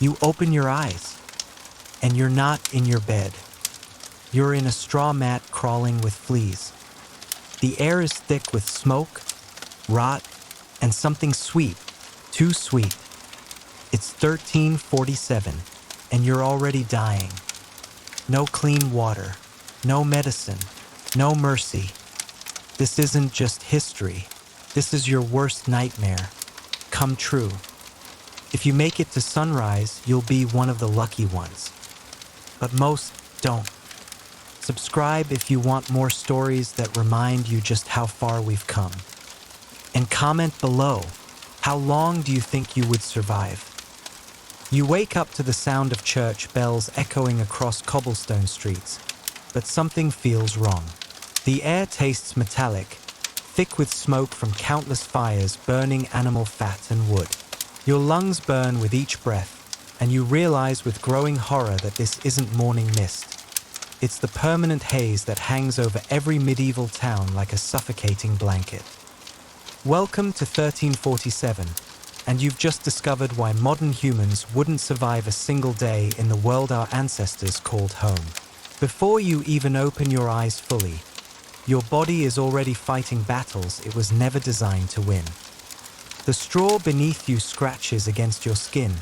You open your eyes, and you're not in your bed. You're in a straw mat crawling with fleas. The air is thick with smoke, rot, and something sweet, too sweet. It's 1347, and you're already dying. No clean water, no medicine, no mercy. This isn't just history. This is your worst nightmare, come true. If you make it to sunrise, you'll be one of the lucky ones. But most don't. Subscribe if you want more stories that remind you just how far we've come. And comment below, how long do you think you would survive? You wake up to the sound of church bells echoing across cobblestone streets, but something feels wrong. The air tastes metallic, thick with smoke from countless fires burning animal fat and wood. Your lungs burn with each breath, and you realize with growing horror that this isn't morning mist. It's the permanent haze that hangs over every medieval town like a suffocating blanket. Welcome to 1347, and you've just discovered why modern humans wouldn't survive a single day in the world our ancestors called home. Before you even open your eyes fully, your body is already fighting battles it was never designed to win. The straw beneath you scratches against your skin,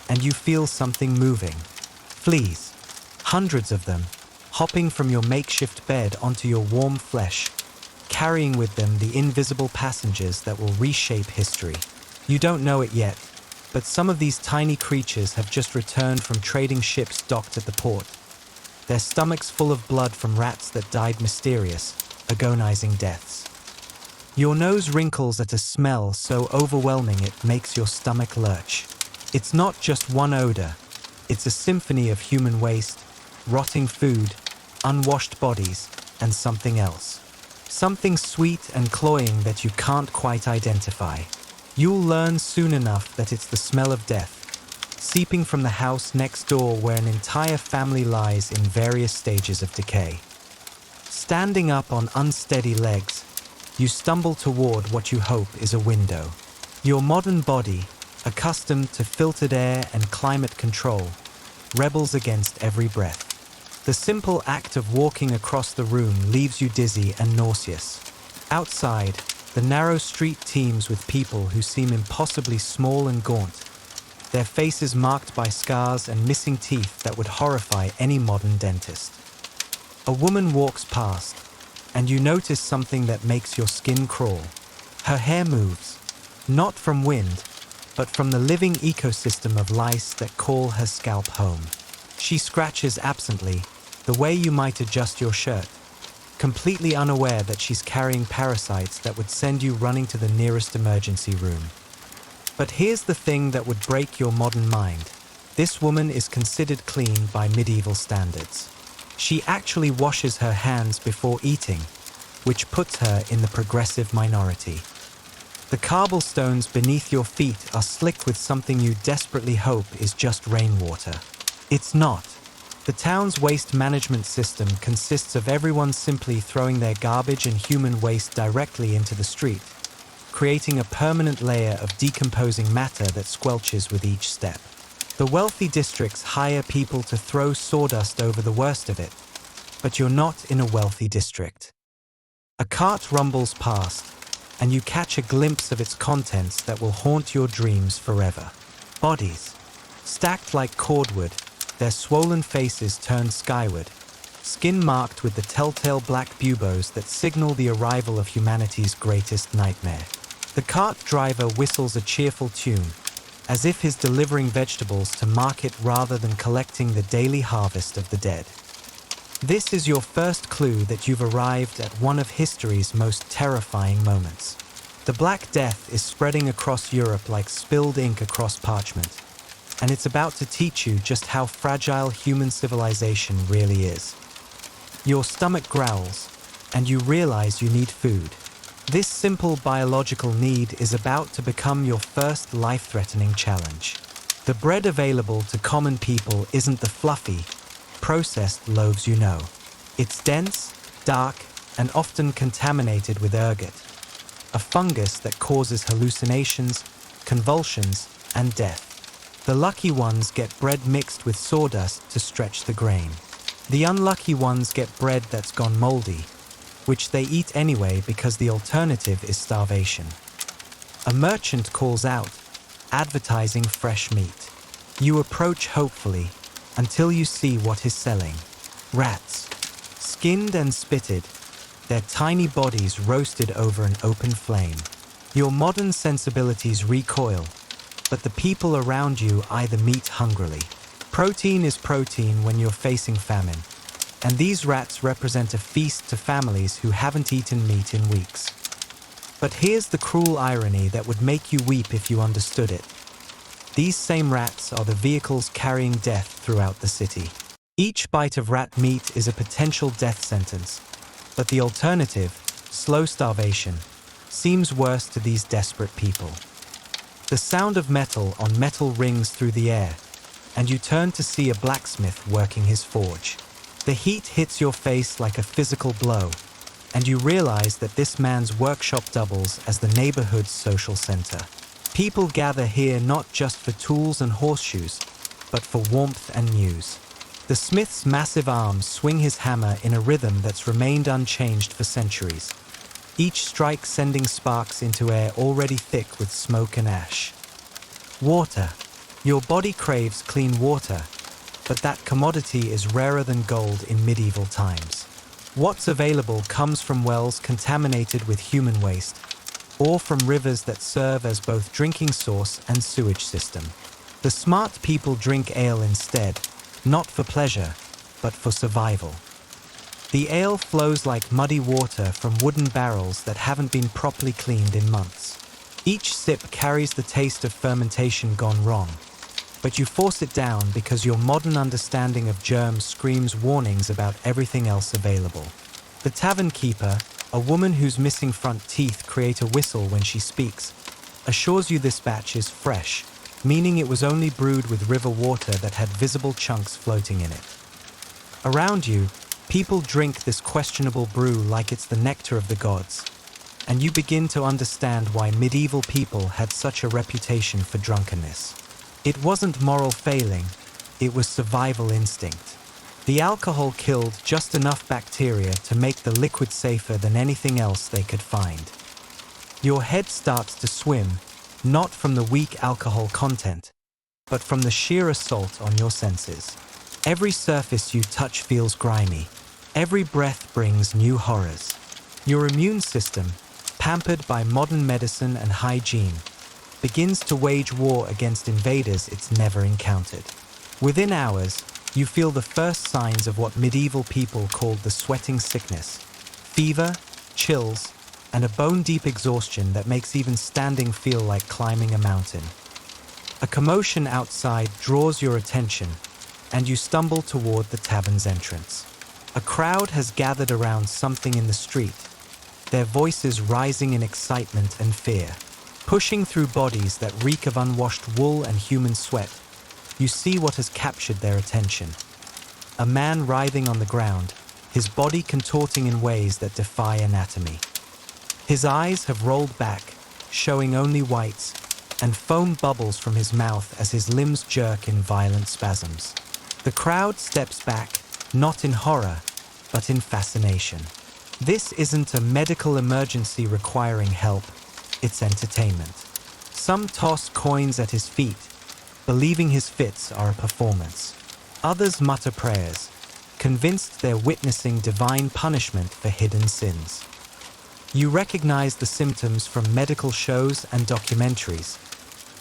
and you feel something moving. Fleas, hundreds of them, hopping from your makeshift bed onto your warm flesh, carrying with them the invisible passengers that will reshape history. You don't know it yet, but some of these tiny creatures have just returned from trading ships docked at the port. Their stomachs full of blood from rats that died mysterious, agonizing deaths. Your nose wrinkles at a smell so overwhelming it makes your stomach lurch. It's not just one odor, it's a symphony of human waste, rotting food, unwashed bodies, and something else. Something sweet and cloying that you can't quite identify. You'll learn soon enough that it's the smell of death, seeping from the house next door where an entire family lies in various stages of decay. Standing up on unsteady legs, you stumble toward what you hope is a window. Your modern body, accustomed to filtered air and climate control, rebels against every breath. The simple act of walking across the room leaves you dizzy and nauseous. Outside, the narrow street teems with people who seem impossibly small and gaunt, their faces marked by scars and missing teeth that would horrify any modern dentist. A woman walks past, and you notice something that makes your skin crawl. Her hair moves, not from wind, but from the living ecosystem of lice that call her scalp home. She scratches absently, the way you might adjust your shirt, completely unaware that she's carrying parasites that would send you running to the nearest emergency room. But here's the thing that would break your modern mind. This woman is considered clean by medieval standards. She actually washes her hands before eating, which puts her in the progressive minority. The cobblestones beneath your feet are slick with something you desperately hope is just rainwater. It's not. The town's waste management system consists of everyone simply throwing their garbage and human waste directly into the street, creating a permanent layer of decomposing matter that squelches with each step. The wealthy districts hire people to throw sawdust over the worst of it, but you're not in a wealthy district. A cart rumbles past, and you catch a glimpse of its contents that will haunt your dreams forever. Bodies, stacked like cordwood, their swollen faces turned skyward, skin marked with the telltale black buboes that signal the arrival of humanity's greatest nightmare. The cart driver whistles a cheerful tune, as if he's delivering vegetables to market rather than collecting the daily harvest of the dead. This is your first clue that you've arrived at one of history's most terrifying moments. The Black Death is spreading across Europe like spilled ink across parchment, and it's about to teach you just how fragile human civilization really is. Your stomach growls, and you realize you need food. This simple biological need is about to become your first life-threatening challenge. The bread available to common people isn't the fluffy, processed loaves you know. It's dense, dark, and often contaminated with ergot, a fungus that causes hallucinations, convulsions, and death. The lucky ones get bread mixed with sawdust to stretch the grain. The unlucky ones get bread that's gone moldy, which they eat anyway because the alternative is starvation. A merchant calls out, advertising fresh meat. You approach hopefully until you see what he's selling. Rats, skinned and spitted, their tiny bodies roasted over an open flame. Your modern sensibilities recoil, but the people around you either meet hungrily. Protein is protein when you're facing famine, and these rats represent a feast to families who haven't eaten meat in weeks. But here's the cruel irony that would make you weep if you understood it. These same rats are the vehicles carrying death throughout the city. Each bite of rat meat is a potential death sentence, but the alternative, slow starvation, seems worse to these desperate people. The sound of metal on metal rings through the air, and you turn to see a blacksmith working his forge. The heat hits your face like a physical blow, and you realize that this man's workshop doubles as the neighborhood's social center. People gather here not just for tools and horseshoes, but for warmth and news. The smith's massive arms swing his hammer in a rhythm that's remained unchanged for centuries, each strike sending sparks into air already thick with smoke and ash. Water. Your body craves clean water, but that commodity is rarer than gold in medieval times. What's available comes from wells contaminated with human waste, or from rivers that serve as both drinking source and sewage system. The smart people drink ale instead, not for pleasure, but for survival. The ale flows like muddy water from wooden barrels that haven't been properly cleaned in months. Each sip carries the taste of fermentation gone wrong, but you force it down because your modern understanding of germs screams warnings about everything else available. The tavern keeper, a woman whose missing front teeth create a whistle when she speaks, assures you this batch is fresh, meaning it was only brewed with river water that had visible chunks floating in it. Around you, people drink this questionable brew like it's the nectar of the gods, and you begin to understand why medieval people had such a reputation for drunkenness. It wasn't moral failing, it was survival instinct. The alcohol killed just enough bacteria to make the liquid safer than anything else they could find. Your head starts to swim, not from the weak alcohol content, but from the sheer assault on your senses. Every surface you touch feels grimy. Every breath brings new horrors. Your immune system, pampered by modern medicine and hygiene, begins to wage war against invaders it's never encountered. Within hours, you feel the first signs of what medieval people called the sweating sickness: fever, chills, and a bone-deep exhaustion that makes even standing feel like climbing a mountain. A commotion outside draws your attention, and you stumble toward the tavern's entrance. A crowd has gathered around something in the street, their voices rising in excitement and fear. Pushing through bodies that reek of unwashed wool and human sweat, you see what has captured their attention. A man writhing on the ground, his body contorting in ways that defy anatomy. His eyes have rolled back, showing only whites, and foam bubbles from his mouth as his limbs jerk in violent spasms. The crowd steps back, not in horror, but in fascination. This isn't a medical emergency requiring help, it's entertainment. Some toss coins at his feet, believing his fits are a performance. Others mutter prayers, convinced they're witnessing divine punishment for hidden sins. You recognize the symptoms from medical shows and documentaries: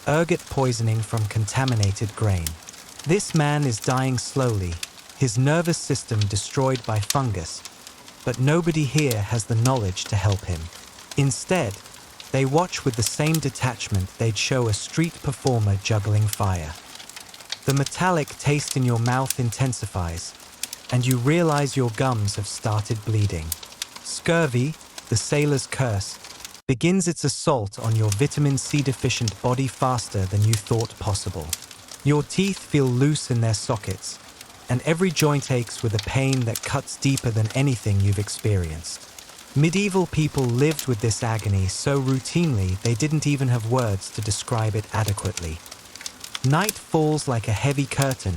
ergot poisoning from contaminated grain. This man is dying slowly, his nervous system destroyed by fungus, but nobody here has the knowledge to help him. Instead, they watch with the same detachment they'd show a street performer juggling fire. The metallic taste in your mouth intensifies, and you realize your gums have started bleeding. Scurvy, the sailor's curse, begins its assault on your vitamin C deficient body faster than you thought possible. Your teeth feel loose in their sockets, and every joint aches with a pain that cuts deeper than anything you've experienced. Medieval people lived with this agony so routinely they didn't even have words to describe it adequately. Night falls like a heavy curtain,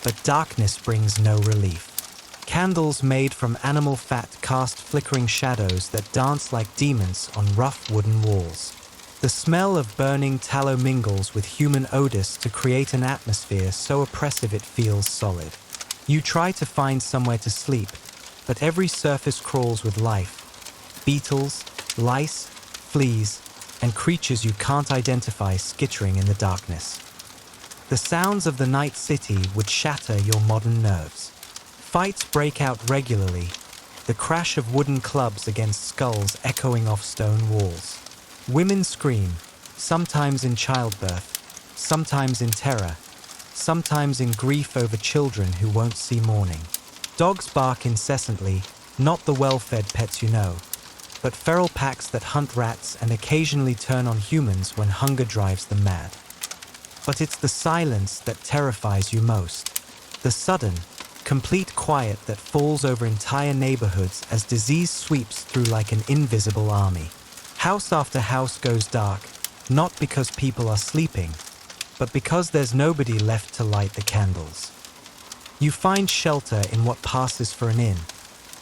but darkness brings no relief. Candles made from animal fat cast flickering shadows that dance like demons on rough wooden walls. The smell of burning tallow mingles with human odors to create an atmosphere so oppressive it feels solid. You try to find somewhere to sleep, but every surface crawls with life. Beetles, lice, fleas, and creatures you can't identify skittering in the darkness. The sounds of the night city would shatter your modern nerves. Fights break out regularly, the crash of wooden clubs against skulls echoing off stone walls. Women scream, sometimes in childbirth, sometimes in terror, sometimes in grief over children who won't see morning. Dogs bark incessantly, not the well-fed pets you know, but feral packs that hunt rats and occasionally turn on humans when hunger drives them mad. But it's the silence that terrifies you most. The sudden, complete quiet that falls over entire neighborhoods as disease sweeps through like an invisible army. House after house goes dark, not because people are sleeping, but because there's nobody left to light the candles. You find shelter in what passes for an inn,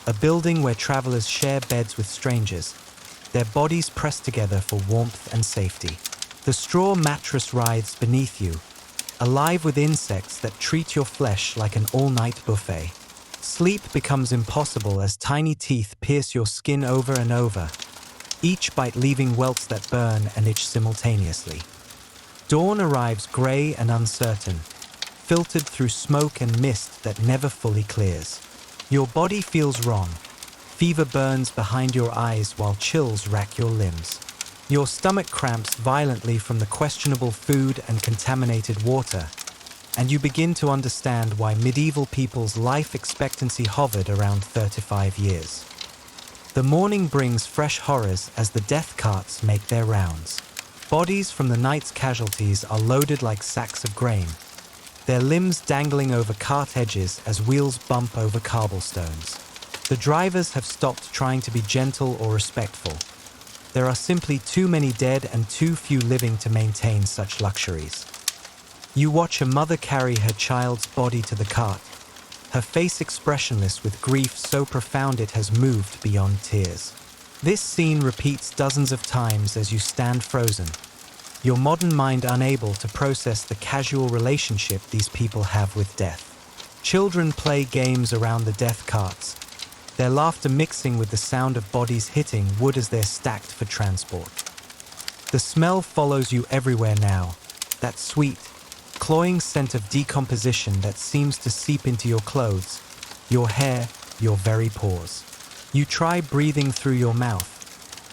a building where travelers share beds with strangers, their bodies pressed together for warmth and safety. The straw mattress writhes beneath you, alive with insects that treat your flesh like an all-night buffet. Sleep becomes impossible as tiny teeth pierce your skin over and over, each bite leaving welts that burn and itch simultaneously. Dawn arrives gray and uncertain, filtered through smoke and mist that never fully clears. Your body feels wrong. Fever burns behind your eyes while chills rack your limbs. Your stomach cramps violently from the questionable food and contaminated water, and you begin to understand why medieval people's life expectancy hovered around 35 years. The morning brings fresh horrors as the death carts make their rounds. Bodies from the night's casualties are loaded like sacks of grain, their limbs dangling over cart edges as wheels bump over cobblestones. The drivers have stopped trying to be gentle or respectful. There are simply too many dead and too few living to maintain such luxuries. You watch a mother carry her child's body to the cart, her face expressionless with grief so profound it has moved beyond tears. This scene repeats dozens of times as you stand frozen, your modern mind unable to process the casual relationship these people have with death. Children play games around the death carts, their laughter mixing with the sound of bodies hitting wood as they're stacked for transport. The smell follows you everywhere now, that sweet, cloying scent of decomposition that seems to seep into your clothes, your hair, your very pores. You try breathing through your mouth,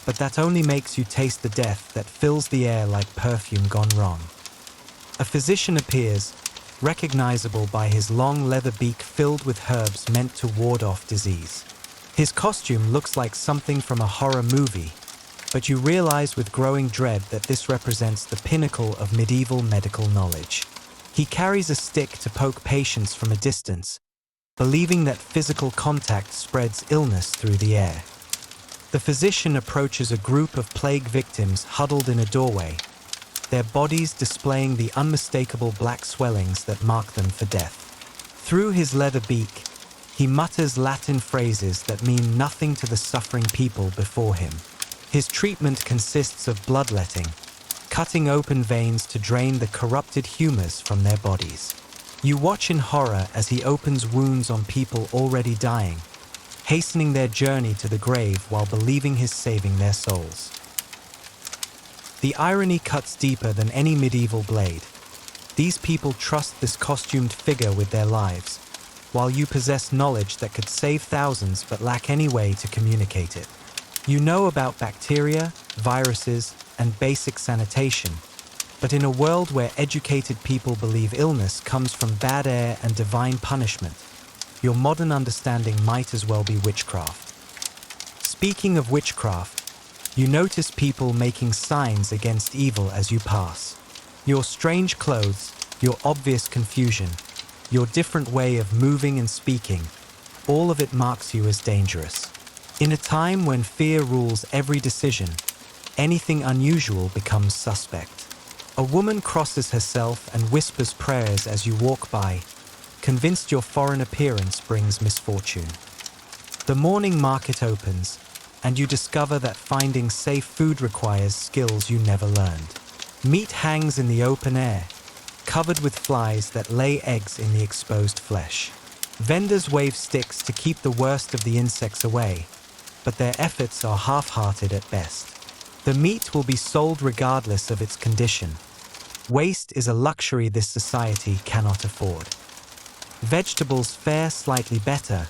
but that only makes you taste the death that fills the air like perfume gone wrong. A physician appears, recognizable by his long leather beak filled with herbs meant to ward off disease. His costume looks like something from a horror movie, but you realize with growing dread that this represents the pinnacle of medieval medical knowledge. He carries a stick to poke patients from a distance, believing that physical contact spreads illness through the air. The physician approaches a group of plague victims huddled in a doorway, their bodies displaying the unmistakable black swellings that mark them for death. Through his leather beak, he mutters Latin phrases that mean nothing to the suffering people before him. His treatment consists of bloodletting, cutting open veins to drain the corrupted humors from their bodies. You watch in horror as he opens wounds on people already dying, hastening their journey to the grave while believing he's saving their souls. The irony cuts deeper than any medieval blade. These people trust this costumed figure with their lives, while you possess knowledge that could save thousands but lack any way to communicate it. You know about bacteria, viruses, and basic sanitation, but in a world where educated people believe illness comes from bad air and divine punishment, your modern understanding might as well be witchcraft. Speaking of witchcraft, you notice people making signs against evil as you pass. Your strange clothes, your obvious confusion, your different way of moving and speaking, all of it marks you as dangerous. In a time when fear rules every decision, anything unusual becomes suspect. A woman crosses herself and whispers prayers as you walk by, convinced your foreign appearance brings misfortune. The morning market opens, and you discover that finding safe food requires skills you never learned. Meat hangs in the open air, covered with flies that lay eggs in the exposed flesh. Vendors wave sticks to keep the worst of the insects away, but their efforts are half-hearted at best. The meat will be sold regardless of its condition. Waste is a luxury this society cannot afford. Vegetables fare slightly better,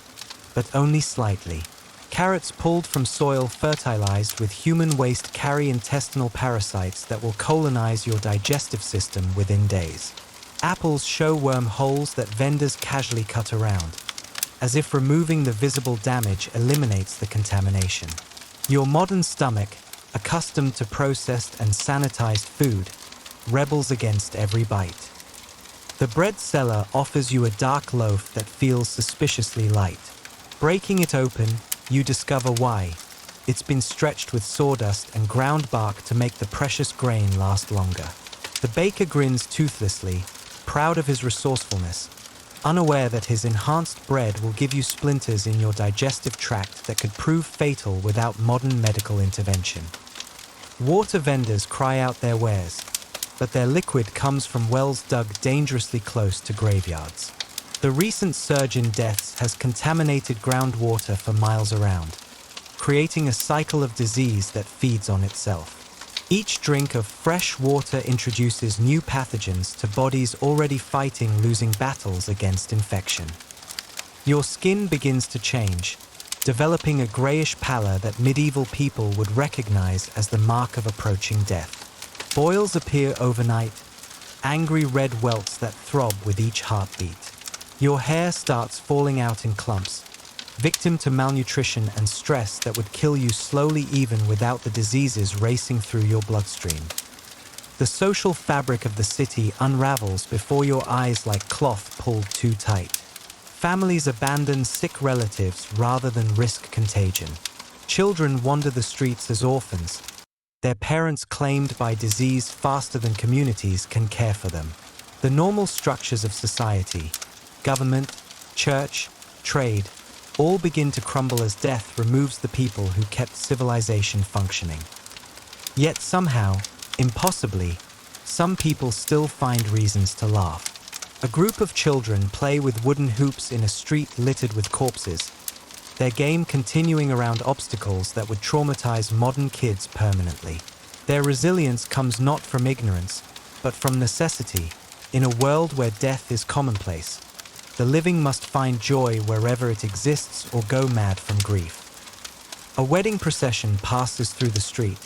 but only slightly. Carrots pulled from soil fertilized with human waste carry intestinal parasites that will colonize your digestive system within days. Apples show wormholes that vendors casually cut around, as if removing the visible damage eliminates the contamination. Your modern stomach, accustomed to processed and sanitized food, rebels against every bite. The bread seller offers you a dark loaf that feels suspiciously light. Breaking it open, you discover why. It's been stretched with sawdust and ground bark to make the precious grain last longer. The baker grins toothlessly, proud of his resourcefulness, unaware that his enhanced bread will give you splinters in your digestive tract that could prove fatal without modern medical intervention. Water vendors cry out their wares, but their liquid comes from wells dug dangerously close to graveyards. The recent surge in deaths has contaminated groundwater for miles around, creating a cycle of disease that feeds on itself. Each drink of fresh water introduces new pathogens to bodies already fighting losing battles against infection. Your skin begins to change, developing a grayish pallor that medieval people would recognize as the mark of approaching death. Boils appear overnight, angry red welts that throb with each heartbeat. Your hair starts falling out in clumps, victim to malnutrition and stress that would kill you slowly even without the diseases racing through your bloodstream. The social fabric of the city unravels before your eyes like cloth pulled too tight. Families abandon sick relatives rather than risk contagion. Children wander the streets as orphans, their parents claimed by disease faster than communities can care for them. The normal structures of society, government, church, trade, all begin to crumble as death removes the people who kept civilization functioning. Yet somehow, impossibly, some people still find reasons to laugh. A group of children play with wooden hoops in a street littered with corpses, their game continuing around obstacles that would traumatize modern kids permanently. Their resilience comes not from ignorance, but from necessity. In a world where death is commonplace, the living must find joy wherever it exists or go mad from grief. A wedding procession passes through the street,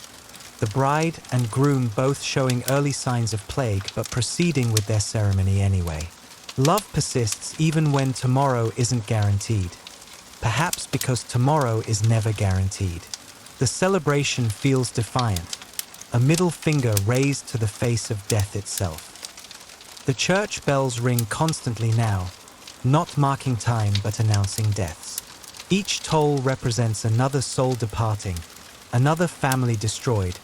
the bride and groom both showing early signs of plague but proceeding with their ceremony anyway. Love persists even when tomorrow isn't guaranteed, perhaps because tomorrow is never guaranteed. The celebration feels defiant, a middle finger raised to the face of death itself. The church bells ring constantly now, not marking time but announcing deaths. Each toll represents another soul departing, another family destroyed,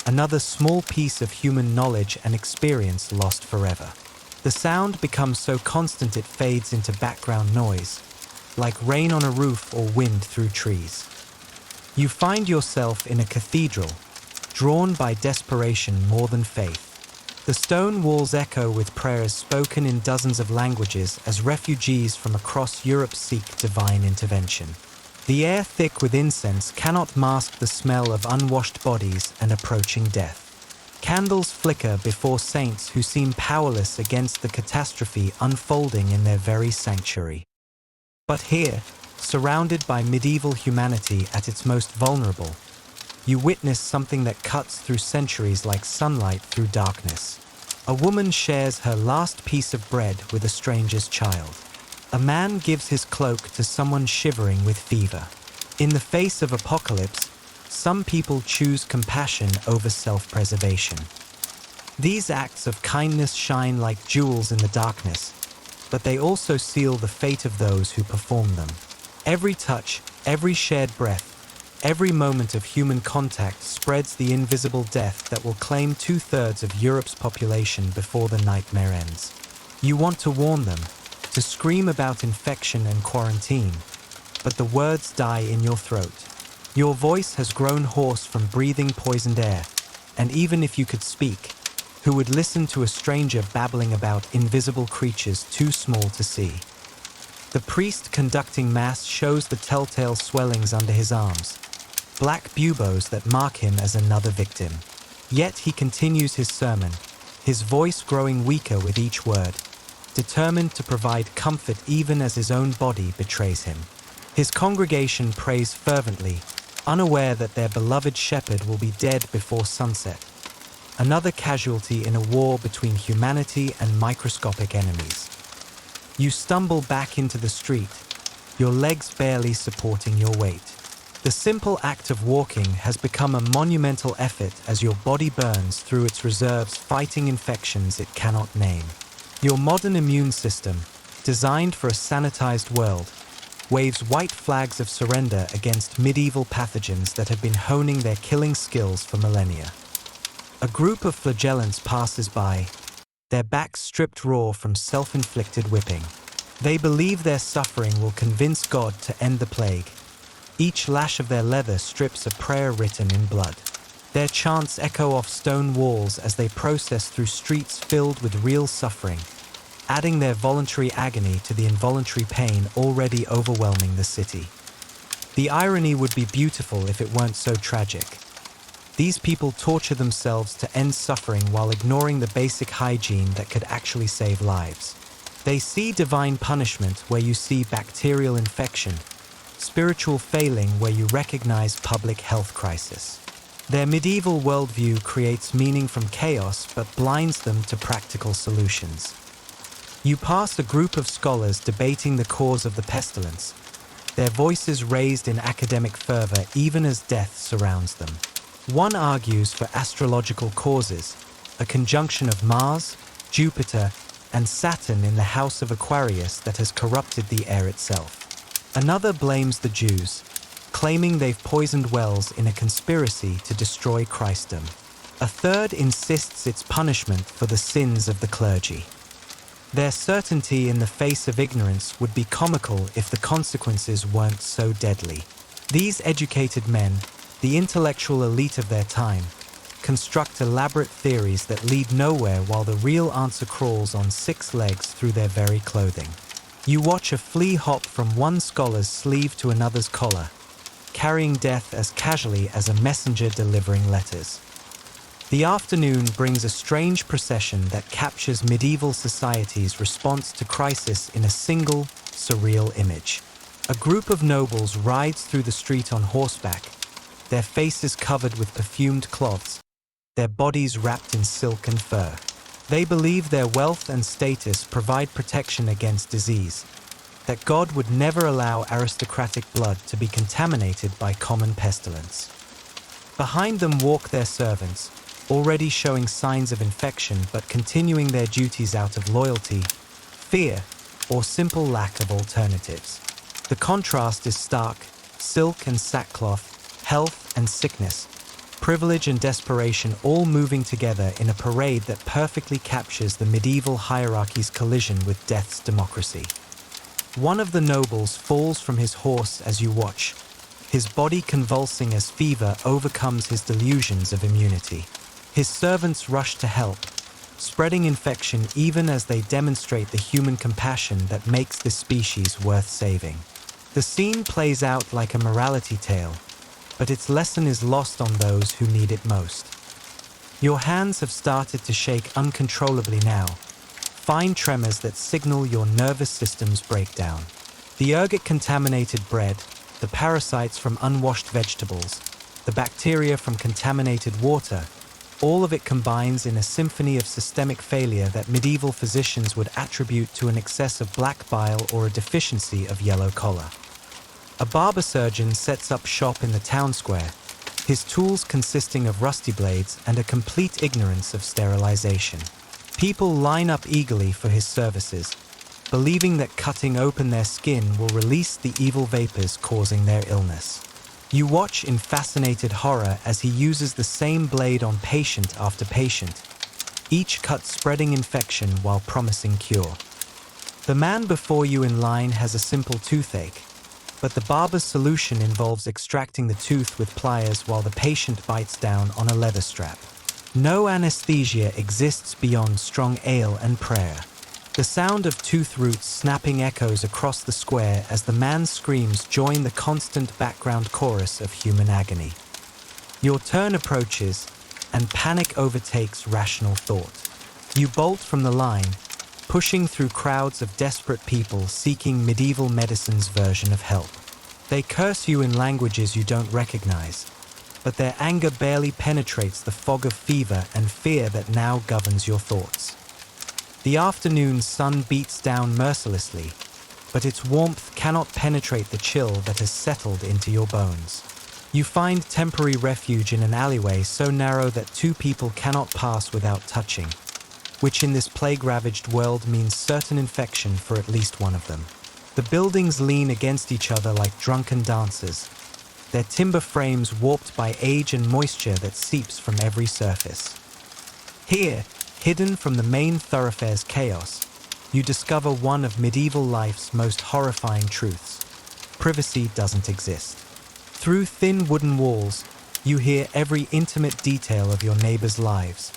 another small piece of human knowledge and experience lost forever. The sound becomes so constant it fades into background noise, like rain on a roof or wind through trees. You find yourself in a cathedral, drawn by desperation more than faith. The stone walls echo with prayers spoken in dozens of languages as refugees from across Europe seek divine intervention. The air thick with incense cannot mask the smell of unwashed bodies and approaching death. Candles flicker before saints who seem powerless against the catastrophe unfolding in their very sanctuary. But here, surrounded by medieval humanity at its most vulnerable, you witness something that cuts through centuries like sunlight through darkness. A woman shares her last piece of bread with a stranger's child. A man gives his cloak to someone shivering with fever. In the face of apocalypse, some people choose compassion over self-preservation. These acts of kindness shine like jewels in the darkness, but they also seal the fate of those who perform them. Every touch, every shared breath, Every moment of human contact spreads the invisible death that will claim 2/3 of Europe's population before the nightmare ends. You want to warn them, to scream about infection and quarantine, but the words die in your throat. Your voice has grown hoarse from breathing poisoned air, and even if you could speak, who would listen to a stranger babbling about invisible creatures too small to see? The priest conducting mass shows the telltale swellings under his arms, black buboes that mark him as another victim. Yet he continues his sermon, his voice growing weaker with each word, determined to provide comfort even as his own body betrays him. His congregation prays fervently, unaware that their beloved shepherd will be dead before sunset, another casualty in a war between humanity and microscopic enemies. You stumble back into the street, your legs barely supporting your weight. The simple act of walking has become a monumental effort as your body burns through its reserves fighting infections it cannot name. Your modern immune system, designed for a sanitized world, waves white flags of surrender against medieval pathogens that have been honing their killing skills for millennia. A group of flagellants passes by, their backs stripped raw from self-inflicted whipping. They believe their suffering will convince God to end the plague. Each lash of their leather strips a prayer written in blood. Their chants echo off stone walls as they process through streets filled with real suffering, adding their voluntary agony to the involuntary pain already overwhelming the city. The irony would be beautiful if it weren't so tragic. These people torture themselves to end suffering while ignoring the basic hygiene that could actually save lives. They see divine punishment where you see bacterial infection, spiritual failing where you recognize public health crisis. Their medieval worldview creates meaning from chaos but blinds them to practical solutions. You pass a group of scholars debating the cause of the pestilence, their voices raised in academic fervor even as death surrounds them. One argues for astrological causes, a conjunction of Mars, Jupiter, and Saturn in the house of Aquarius that has corrupted the air itself. Another blames the Jews, claiming they've poisoned wells in a conspiracy to destroy Christendom. A third insists it's punishment for the sins of the clergy. Their certainty in the face of ignorance would be comical if the consequences weren't so deadly. These educated men, the intellectual elite of their time, construct elaborate theories that lead nowhere while the real answer crawls on 6 legs through their very clothing. You watch a flea hop from one scholar's sleeve to another's collar, carrying death as casually as a messenger delivering letters. The afternoon brings a strange procession that captures medieval society's response to crisis in a single, surreal image. A group of nobles rides through the street on horseback, their faces covered with perfumed cloths, their bodies wrapped in silk and fur. They believe their wealth and status provide protection against disease, that God would never allow aristocratic blood to be contaminated by common pestilence. Behind them walk their servants, already showing signs of infection but continuing their duties out of loyalty, fear, or simple lack of alternatives. The contrast is stark: silk and sackcloth, health and sickness, privilege and desperation all moving together in a parade that perfectly captures the medieval hierarchy's collision with death's democracy. One of the nobles falls from his horse as you watch, his body convulsing as fever overcomes his delusions of immunity. His servants rush to help, spreading infection even as they demonstrate the human compassion that makes this species worth saving. The scene plays out like a morality tale, but its lesson is lost on those who need it most. Your hands have started to shake uncontrollably now, fine tremors that signal your nervous system's breakdown. The ergot-contaminated bread, the parasites from unwashed vegetables, the bacteria from contaminated water, all of it combines in a symphony of systemic failure that medieval physicians would attribute to an excess of black bile or a deficiency of yellow collar. A barber surgeon sets up shop in the town square, his tools consisting of rusty blades and a complete ignorance of sterilization. People line up eagerly for his services, believing that cutting open their skin will release the evil vapors causing their illness. You watch in fascinated horror as he uses the same blade on patient after patient, each cut spreading infection while promising cure. The man before you in line has a simple toothache, but the barber's solution involves extracting the tooth with pliers while the patient bites down on a leather strap. No anesthesia exists beyond strong ale and prayer. The sound of tooth roots snapping echoes across the square as the man's screams join the constant background chorus of human agony. Your turn approaches, and panic overtakes rational thought. You bolt from the line, pushing through crowds of desperate people seeking medieval medicine's version of help. They curse you in languages you don't recognize, but their anger barely penetrates the fog of fever and fear that now governs your thoughts. The afternoon sun beats down mercilessly, but its warmth cannot penetrate the chill that has settled into your bones. You find temporary refuge in an alleyway so narrow that two people cannot pass without touching, which in this plague-ravaged world means certain infection for at least one of them. The buildings lean against each other like drunken dancers, their timber frames warped by age and moisture that seeps from every surface. Here, hidden from the main thoroughfare's chaos, you discover one of medieval life's most horrifying truths. Privacy doesn't exist. Through thin wooden walls, you hear every intimate detail of your neighbors' lives,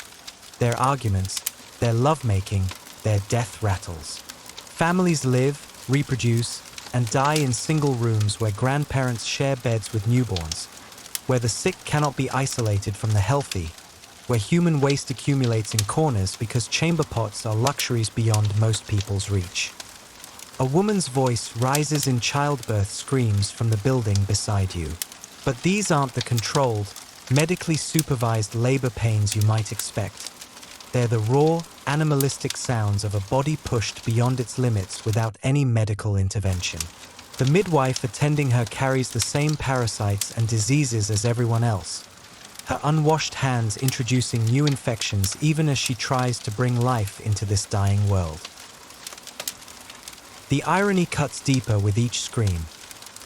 their arguments, their lovemaking, their death rattles. Families live, reproduce, and die in single rooms where grandparents share beds with newborns, where the sick cannot be isolated from the healthy, where human waste accumulates in corners because chamber pots are luxuries beyond most people's reach. A woman's voice rises in childbirth screams from the building beside you. But these aren't the controlled, medically supervised labor pains you might expect. They're the raw, animalistic sounds of a body pushed beyond its limits without any medical intervention. The midwife attending her carries the same parasites and diseases as everyone else, her unwashed hands introducing new infections even as she tries to bring life into this dying world. The irony cuts deeper with each scream.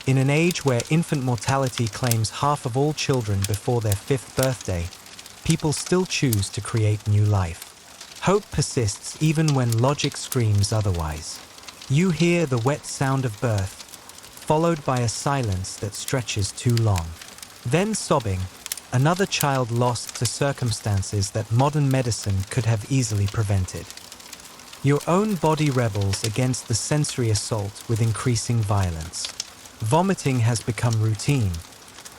In an age where infant mortality claims half of all children before their 5th birthday, people still choose to create new life. Hope persists even when logic screams otherwise. You hear the wet sound of birth, followed by a silence that stretches too long. Then sobbing, another child lost to circumstances that modern medicine could have easily prevented. Your own body rebels against the sensory assault with increasing violence. Vomiting has become routine,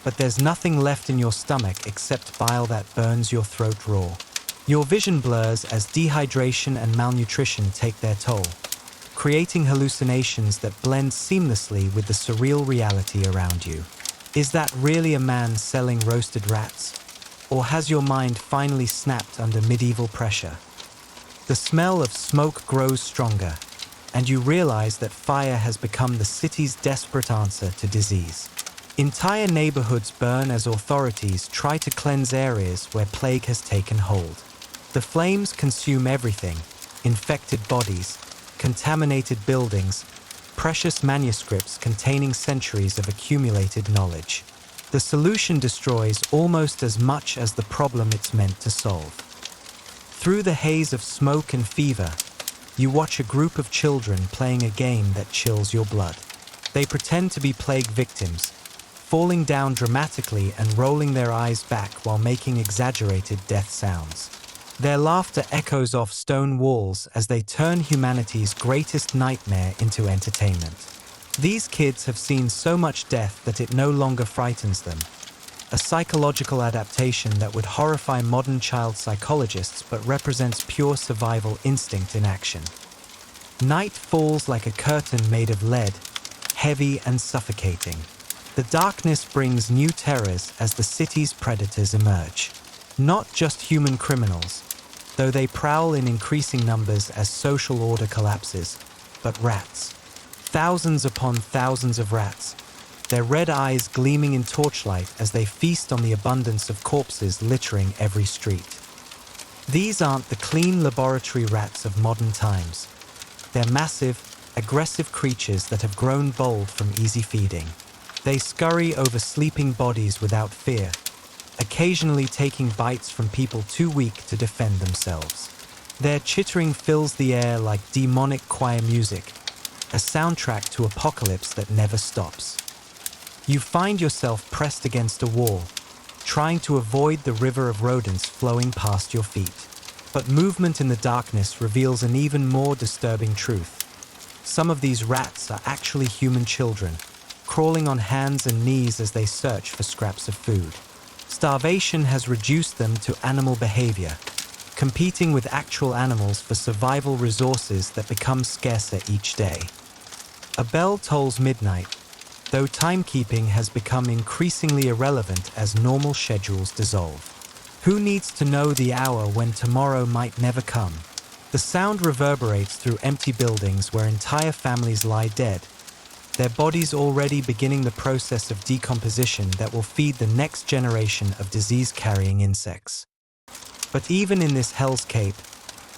but there's nothing left in your stomach except bile that burns your throat raw. Your vision blurs as dehydration and malnutrition take their toll, creating hallucinations that blend seamlessly with the surreal reality around you. Is that really a man selling roasted rats? Or has your mind finally snapped under medieval pressure? The smell of smoke grows stronger, and you realize that fire has become the city's desperate answer to disease. Entire neighborhoods burn as authorities try to cleanse areas where plague has taken hold. The flames consume everything: infected bodies, contaminated buildings, precious manuscripts containing centuries of accumulated knowledge. The solution destroys almost as much as the problem it's meant to solve. Through the haze of smoke and fever, you watch a group of children playing a game that chills your blood. They pretend to be plague victims, falling down dramatically and rolling their eyes back while making exaggerated death sounds. Their laughter echoes off stone walls as they turn humanity's greatest nightmare into entertainment. These kids have seen so much death that it no longer frightens them, a psychological adaptation that would horrify modern child psychologists but represents pure survival instinct in action. Night falls like a curtain made of lead, heavy and suffocating. The darkness brings new terrors as the city's predators emerge. Not just human criminals, though they prowl in increasing numbers as social order collapses, but rats. Thousands upon thousands of rats, their red eyes gleaming in torchlight as they feast on the abundance of corpses littering every street. These aren't the clean laboratory rats of modern times. They're massive, aggressive creatures that have grown bold from easy feeding. They scurry over sleeping bodies without fear, occasionally taking bites from people too weak to defend themselves. Their chittering fills the air like demonic choir music, a soundtrack to apocalypse that never stops. You find yourself pressed against a wall, trying to avoid the river of rodents flowing past your feet. But movement in the darkness reveals an even more disturbing truth. Some of these rats are actually human children, crawling on hands and knees as they search for scraps of food. Starvation has reduced them to animal behavior, competing with actual animals for survival resources that become scarcer each day. A bell tolls midnight, though timekeeping has become increasingly irrelevant as normal schedules dissolve. Who needs to know the hour when tomorrow might never come? The sound reverberates through empty buildings where entire families lie dead, their bodies already beginning the process of decomposition that will feed the next generation of disease-carrying insects. But even in this hellscape,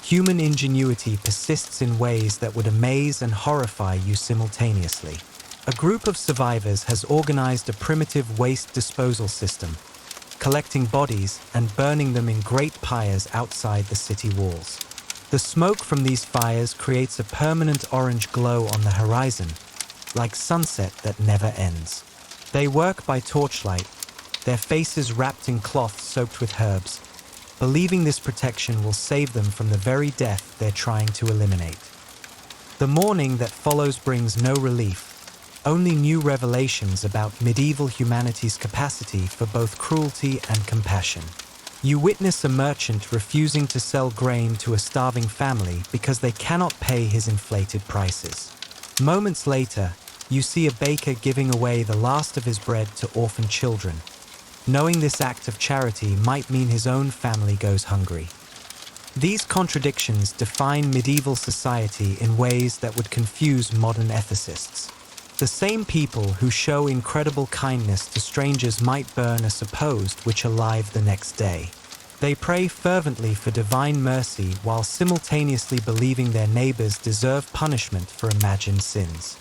human ingenuity persists in ways that would amaze and horrify you simultaneously. A group of survivors has organized a primitive waste disposal system, collecting bodies and burning them in great pyres outside the city walls. The smoke from these fires creates a permanent orange glow on the horizon, like sunset that never ends. They work by torchlight, their faces wrapped in cloth soaked with herbs, believing this protection will save them from the very death they're trying to eliminate. The morning that follows brings no relief, only new revelations about medieval humanity's capacity for both cruelty and compassion. You witness a merchant refusing to sell grain to a starving family because they cannot pay his inflated prices. Moments later, you see a baker giving away the last of his bread to orphan children, knowing this act of charity might mean his own family goes hungry. These contradictions define medieval society in ways that would confuse modern ethicists. The same people who show incredible kindness to strangers might burn a supposed witch alive the next day. They pray fervently for divine mercy while simultaneously believing their neighbors deserve punishment for imagined sins.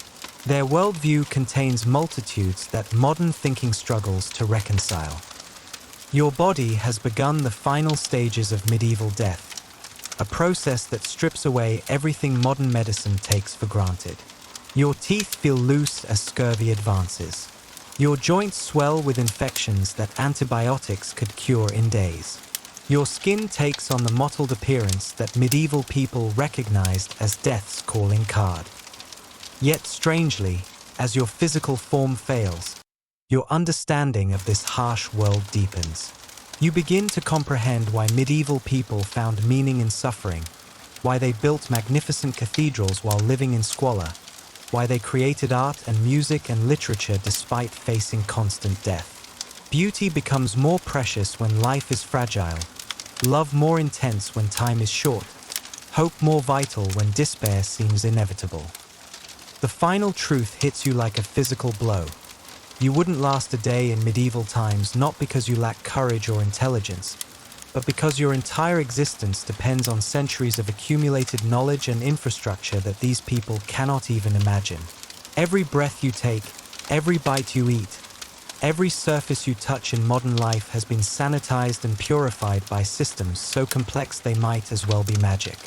Their worldview contains multitudes that modern thinking struggles to reconcile. Your body has begun the final stages of medieval death, a process that strips away everything modern medicine takes for granted. Your teeth feel loose as scurvy advances. Your joints swell with infections that antibiotics could cure in days. Your skin takes on the mottled appearance that medieval people recognized as death's calling card. Yet strangely, as your physical form fails, your understanding of this harsh world deepens. You begin to comprehend why medieval people found meaning in suffering, why they built magnificent cathedrals while living in squalor, why they created art and music and literature despite facing constant death. Beauty becomes more precious when life is fragile, love more intense when time is short, hope more vital when despair seems inevitable. The final truth hits you like a physical blow. You wouldn't last a day in medieval times not because you lack courage or intelligence, but because your entire existence depends on centuries of accumulated knowledge and infrastructure that these people cannot even imagine. Every breath you take, every bite you eat, every surface you touch in modern life has been sanitized and purified by systems so complex they might as well be magic.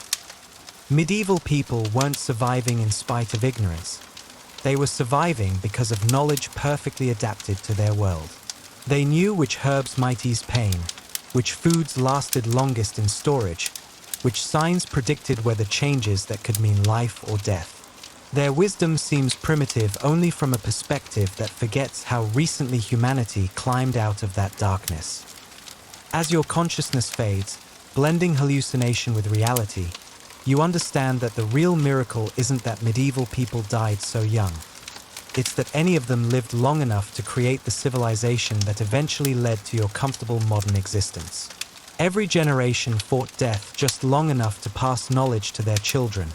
Medieval people weren't surviving in spite of ignorance. They were surviving because of knowledge perfectly adapted to their world. They knew which herbs might ease pain, which foods lasted longest in storage, which signs predicted weather changes that could mean life or death. Their wisdom seems primitive only from a perspective that forgets how recently humanity climbed out of that darkness. As your consciousness fades, blending hallucination with reality, you understand that the real miracle isn't that medieval people died so young. It's that any of them lived long enough to create the civilization that eventually led to your comfortable modern existence. Every generation fought death just long enough to pass knowledge to their children,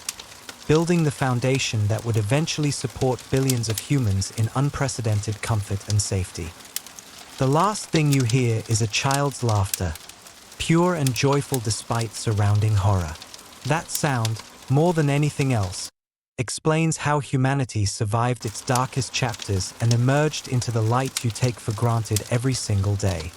building the foundation that would eventually support billions of humans in unprecedented comfort and safety. The last thing you hear is a child's laughter, pure and joyful despite surrounding horror. That sound, more than anything else, explains how humanity survived its darkest chapters and emerged into the light you take for granted every single day.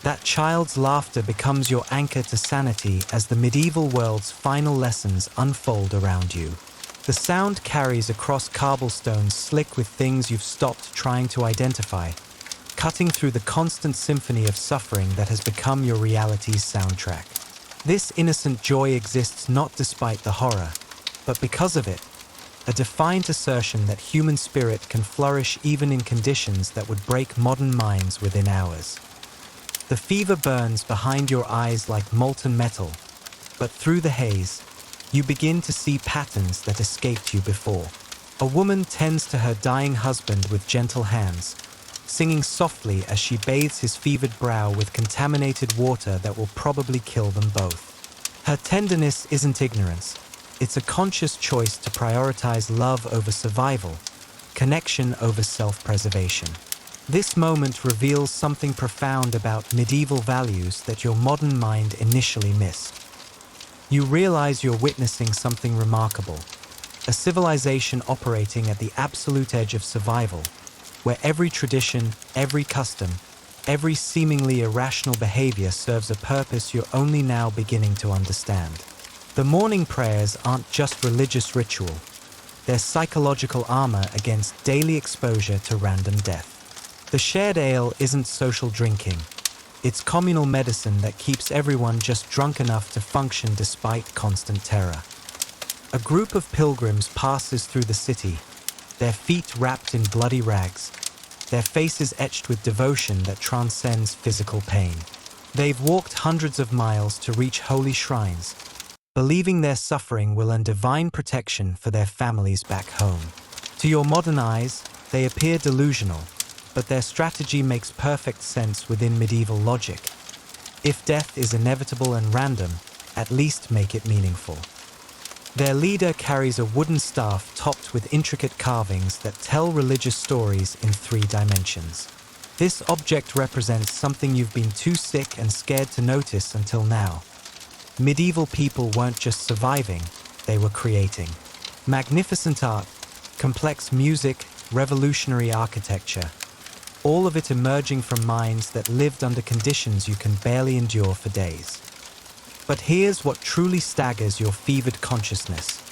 That child's laughter becomes your anchor to sanity as the medieval world's final lessons unfold around you. The sound carries across cobblestones slick with things you've stopped trying to identify, cutting through the constant symphony of suffering that has become your reality's soundtrack. This innocent joy exists not despite the horror, but because of it, a defiant assertion that human spirit can flourish even in conditions that would break modern minds within hours. The fever burns behind your eyes like molten metal, but through the haze, you begin to see patterns that escaped you before. A woman tends to her dying husband with gentle hands, singing softly as she bathes his fevered brow with contaminated water that will probably kill them both. Her tenderness isn't ignorance, it's a conscious choice to prioritize love over survival, connection over self-preservation. This moment reveals something profound about medieval values that your modern mind initially missed. You realize you're witnessing something remarkable, a civilization operating at the absolute edge of survival, where every tradition, every custom, every seemingly irrational behavior serves a purpose you're only now beginning to understand. The morning prayers aren't just religious ritual, they're psychological armor against daily exposure to random death. The shared ale isn't social drinking. It's communal medicine that keeps everyone just drunk enough to function despite constant terror. A group of pilgrims passes through the city, their feet wrapped in bloody rags, their faces etched with devotion that transcends physical pain. They've walked hundreds of miles to reach holy shrines, believing their suffering will earn divine protection for their families back home. To your modern eyes, they appear delusional, but their strategy makes perfect sense within medieval logic. If death is inevitable and random, at least make it meaningful. Their leader carries a wooden staff topped with intricate carvings that tell religious stories in 3 dimensions. This object represents something you've been too sick and scared to notice until now. Medieval people weren't just surviving, they were creating. Magnificent art, complex music, revolutionary architecture, all of it emerging from minds that lived under conditions you can barely endure for days. But here's what truly staggers your fevered consciousness.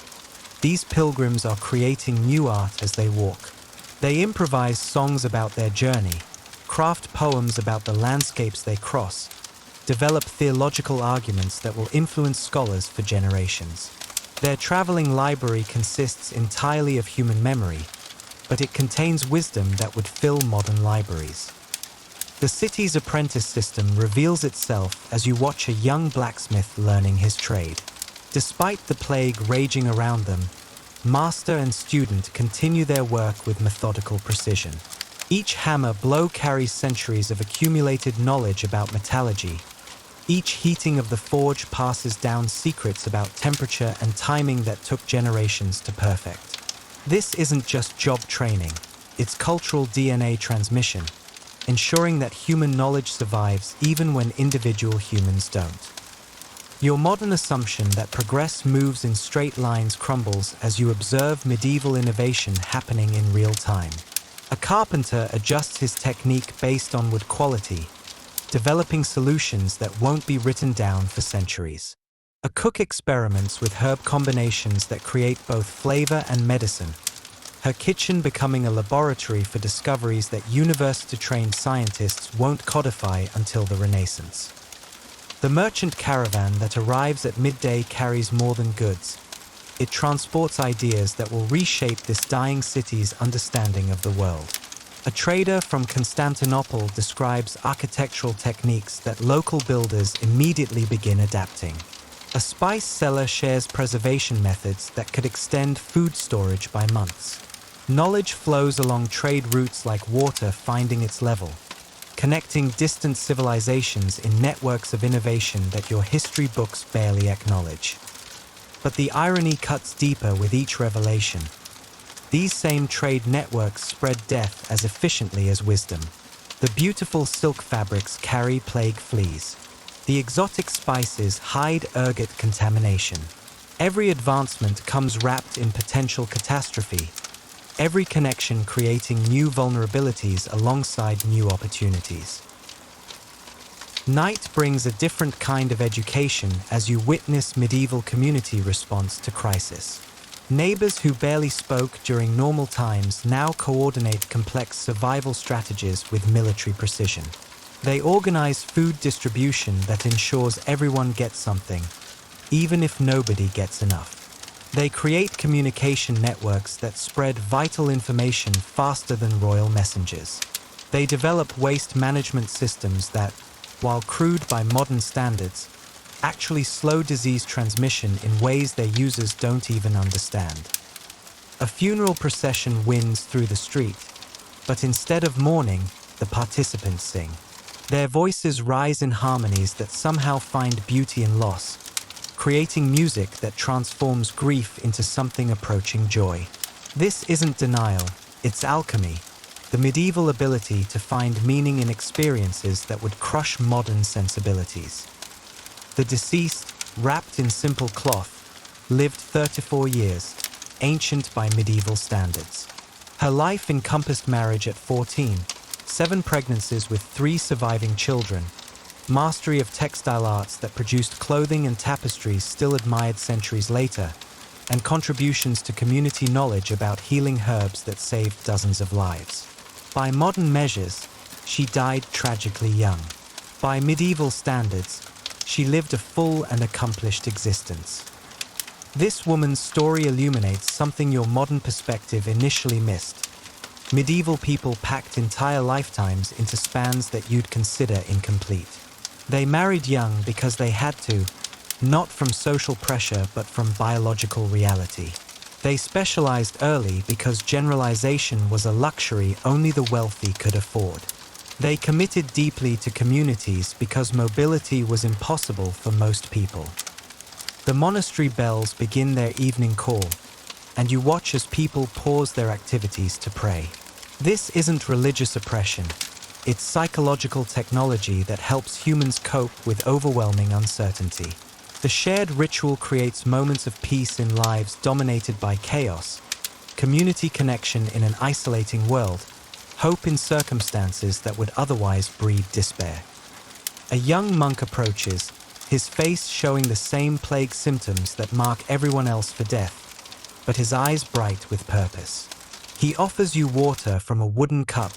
These pilgrims are creating new art as they walk. They improvise songs about their journey, craft poems about the landscapes they cross, develop theological arguments that will influence scholars for generations. Their traveling library consists entirely of human memory, but it contains wisdom that would fill modern libraries. The city's apprentice system reveals itself as you watch a young blacksmith learning his trade. Despite the plague raging around them, master and student continue their work with methodical precision. Each hammer blow carries centuries of accumulated knowledge about metallurgy. Each heating of the forge passes down secrets about temperature and timing that took generations to perfect. This isn't just job training, it's cultural DNA transmission, ensuring that human knowledge survives even when individual humans don't. Your modern assumption that progress moves in straight lines crumbles as you observe medieval innovation happening in real time. A carpenter adjusts his technique based on wood quality, developing solutions that won't be written down for centuries. A cook experiments with herb combinations that create both flavor and medicine, her kitchen becoming a laboratory for discoveries that university-trained scientists won't codify until the Renaissance. The merchant caravan that arrives at midday carries more than goods. It transports ideas that will reshape this dying city's understanding of the world. A trader from Constantinople describes architectural techniques that local builders immediately begin adapting. A spice seller shares preservation methods that could extend food storage by months. Knowledge flows along trade routes like water finding its level, connecting distant civilizations in networks of innovation that your history books barely acknowledge. But the irony cuts deeper with each revelation. These same trade networks spread death as efficiently as wisdom. The beautiful silk fabrics carry plague fleas. The exotic spices hide ergot contamination. Every advancement comes wrapped in potential catastrophe, every connection creating new vulnerabilities alongside new opportunities. Night brings a different kind of education as you witness medieval community response to crisis. Neighbors who barely spoke during normal times now coordinate complex survival strategies with military precision. They organize food distribution that ensures everyone gets something, even if nobody gets enough. They create communication networks that spread vital information faster than royal messengers. They develop waste management systems that, while crude by modern standards, actually slow disease transmission in ways their users don't even understand. A funeral procession winds through the street, but instead of mourning, the participants sing. Their voices rise in harmonies that somehow find beauty in loss, creating music that transforms grief into something approaching joy. This isn't denial, it's alchemy, the medieval ability to find meaning in experiences that would crush modern sensibilities. The deceased, wrapped in simple cloth, lived 34 years, ancient by medieval standards. Her life encompassed marriage at 14, 7 pregnancies with 3 surviving children, mastery of textile arts that produced clothing and tapestries still admired centuries later, and contributions to community knowledge about healing herbs that saved dozens of lives. By modern measures, she died tragically young. By medieval standards, she lived a full and accomplished existence. This woman's story illuminates something your modern perspective initially missed. Medieval people packed entire lifetimes into spans that you'd consider incomplete. They married young because they had to, not from social pressure but from biological reality. They specialized early because generalization was a luxury only the wealthy could afford. They committed deeply to communities because mobility was impossible for most people. The monastery bells begin their evening call, and you watch as people pause their activities to pray. This isn't religious oppression. It's psychological technology that helps humans cope with overwhelming uncertainty. The shared ritual creates moments of peace in lives dominated by chaos, community connection in an isolating world, hope in circumstances that would otherwise breed despair. A young monk approaches, his face showing the same plague symptoms that mark everyone else for death, but his eyes bright with purpose. He offers you water from a wooden cup,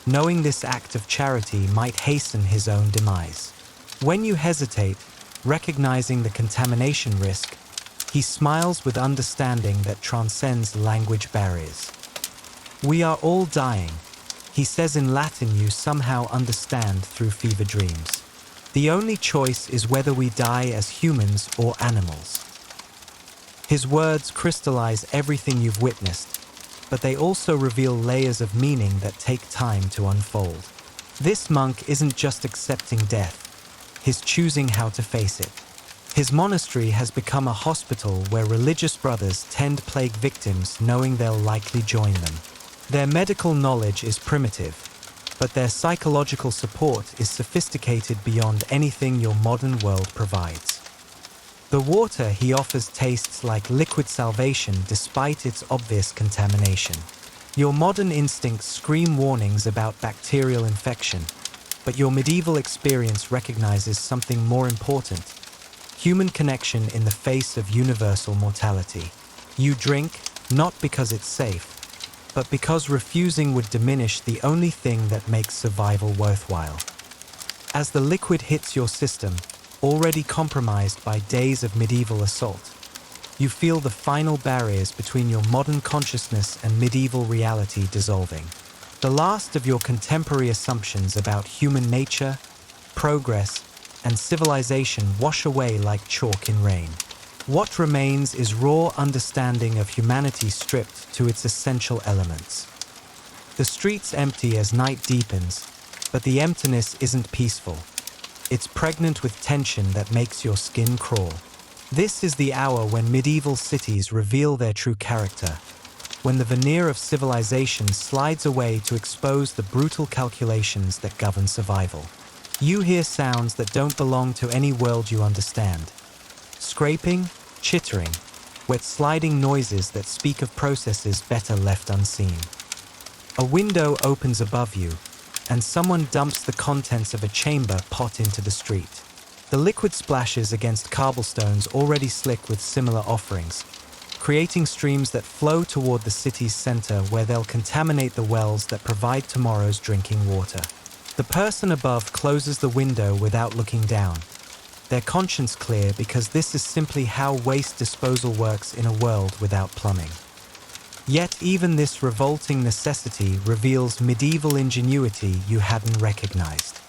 knowing this act of charity might hasten his own demise. When you hesitate, recognizing the contamination risk, he smiles with understanding that transcends language barriers. "We are all dying," he says in Latin you somehow understand through fever dreams. "The only choice is whether we die as humans or animals." His words crystallize everything you've witnessed, but they also reveal layers of meaning that take time to unfold. This monk isn't just accepting death, he's choosing how to face it. His monastery has become a hospital where religious brothers tend plague victims knowing they'll likely join them. Their medical knowledge is primitive, but their psychological support is sophisticated beyond anything your modern world provides. The water he offers tastes like liquid salvation despite its obvious contamination. Your modern instincts scream warnings about bacterial infection, but your medieval experience recognizes something more important: human connection in the face of universal mortality. You drink, not because it's safe, but because refusing would diminish the only thing that makes survival worthwhile. As the liquid hits your system, already compromised by days of medieval assault, you feel the final barriers between your modern consciousness and medieval reality dissolving. The last of your contemporary assumptions about human nature, progress, and civilization wash away like chalk in rain. What remains is raw understanding of humanity stripped to its essential elements. The streets empty as night deepens, but the emptiness isn't peaceful. It's pregnant with tension that makes your skin crawl. This is the hour when medieval cities reveal their true character, when the veneer of civilization slides away to expose the brutal calculations that govern survival. You hear sounds that don't belong to any world you understand. Scraping, chittering, with sliding noises that speak of processes better left unseen. A window opens above you, and someone dumps the contents of a chamber pot into the street. The liquid splashes against cobblestones already slick with similar offerings, creating streams that flow toward the city's center where they'll contaminate the wells that provide tomorrow's drinking water. The person above closes the window without looking down, their conscience clear because this is simply how waste disposal works in a world without plumbing. Yet even this revolting necessity reveals medieval ingenuity you hadn't recognized.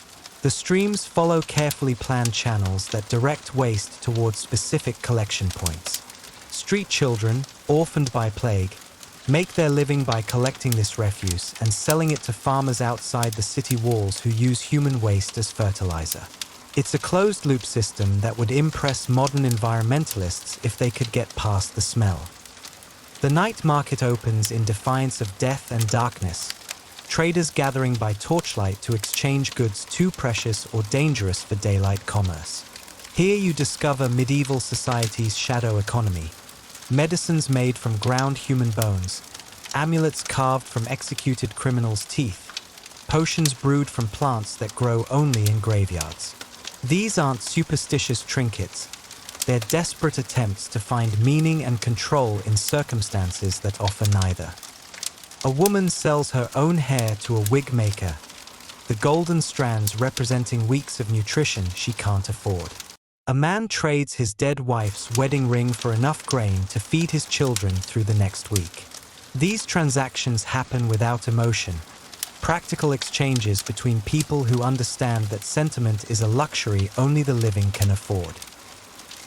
The streams follow carefully planned channels that direct waste towards specific collection points. Street children, orphaned by plague, make their living by collecting this refuse and selling it to farmers outside the city walls who use human waste as fertilizer. It's a closed-loop system that would impress modern environmentalists if they could get past the smell. The night market opens in defiance of death and darkness, traders gathering by torchlight to exchange goods too precious or dangerous for daylight commerce. Here you discover medieval society's shadow economy, medicines made from ground human bones, amulets carved from executed criminals' teeth, potions brewed from plants that grow only in graveyards. These aren't superstitious trinkets, they're desperate attempts to find meaning and control in circumstances that offer neither. A woman sells her own hair to a wig maker, the golden strands representing weeks of nutrition she can't afford. A man trades his dead wife's wedding ring for enough grain to feed his children through the next week. These transactions happen without emotion, practical exchanges between people who understand that sentiment is a luxury only the living can afford.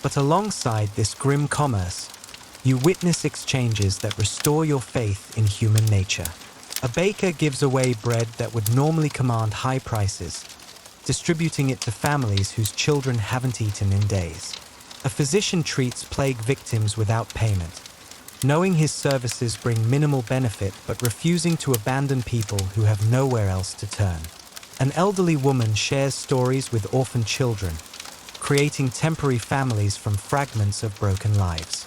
But alongside this grim commerce, you witness exchanges that restore your faith in human nature. A baker gives away bread that would normally command high prices, distributing it to families whose children haven't eaten in days. A physician treats plague victims without payment, knowing his services bring minimal benefit but refusing to abandon people who have nowhere else to turn. An elderly woman shares stories with orphaned children, creating temporary families from fragments of broken lives.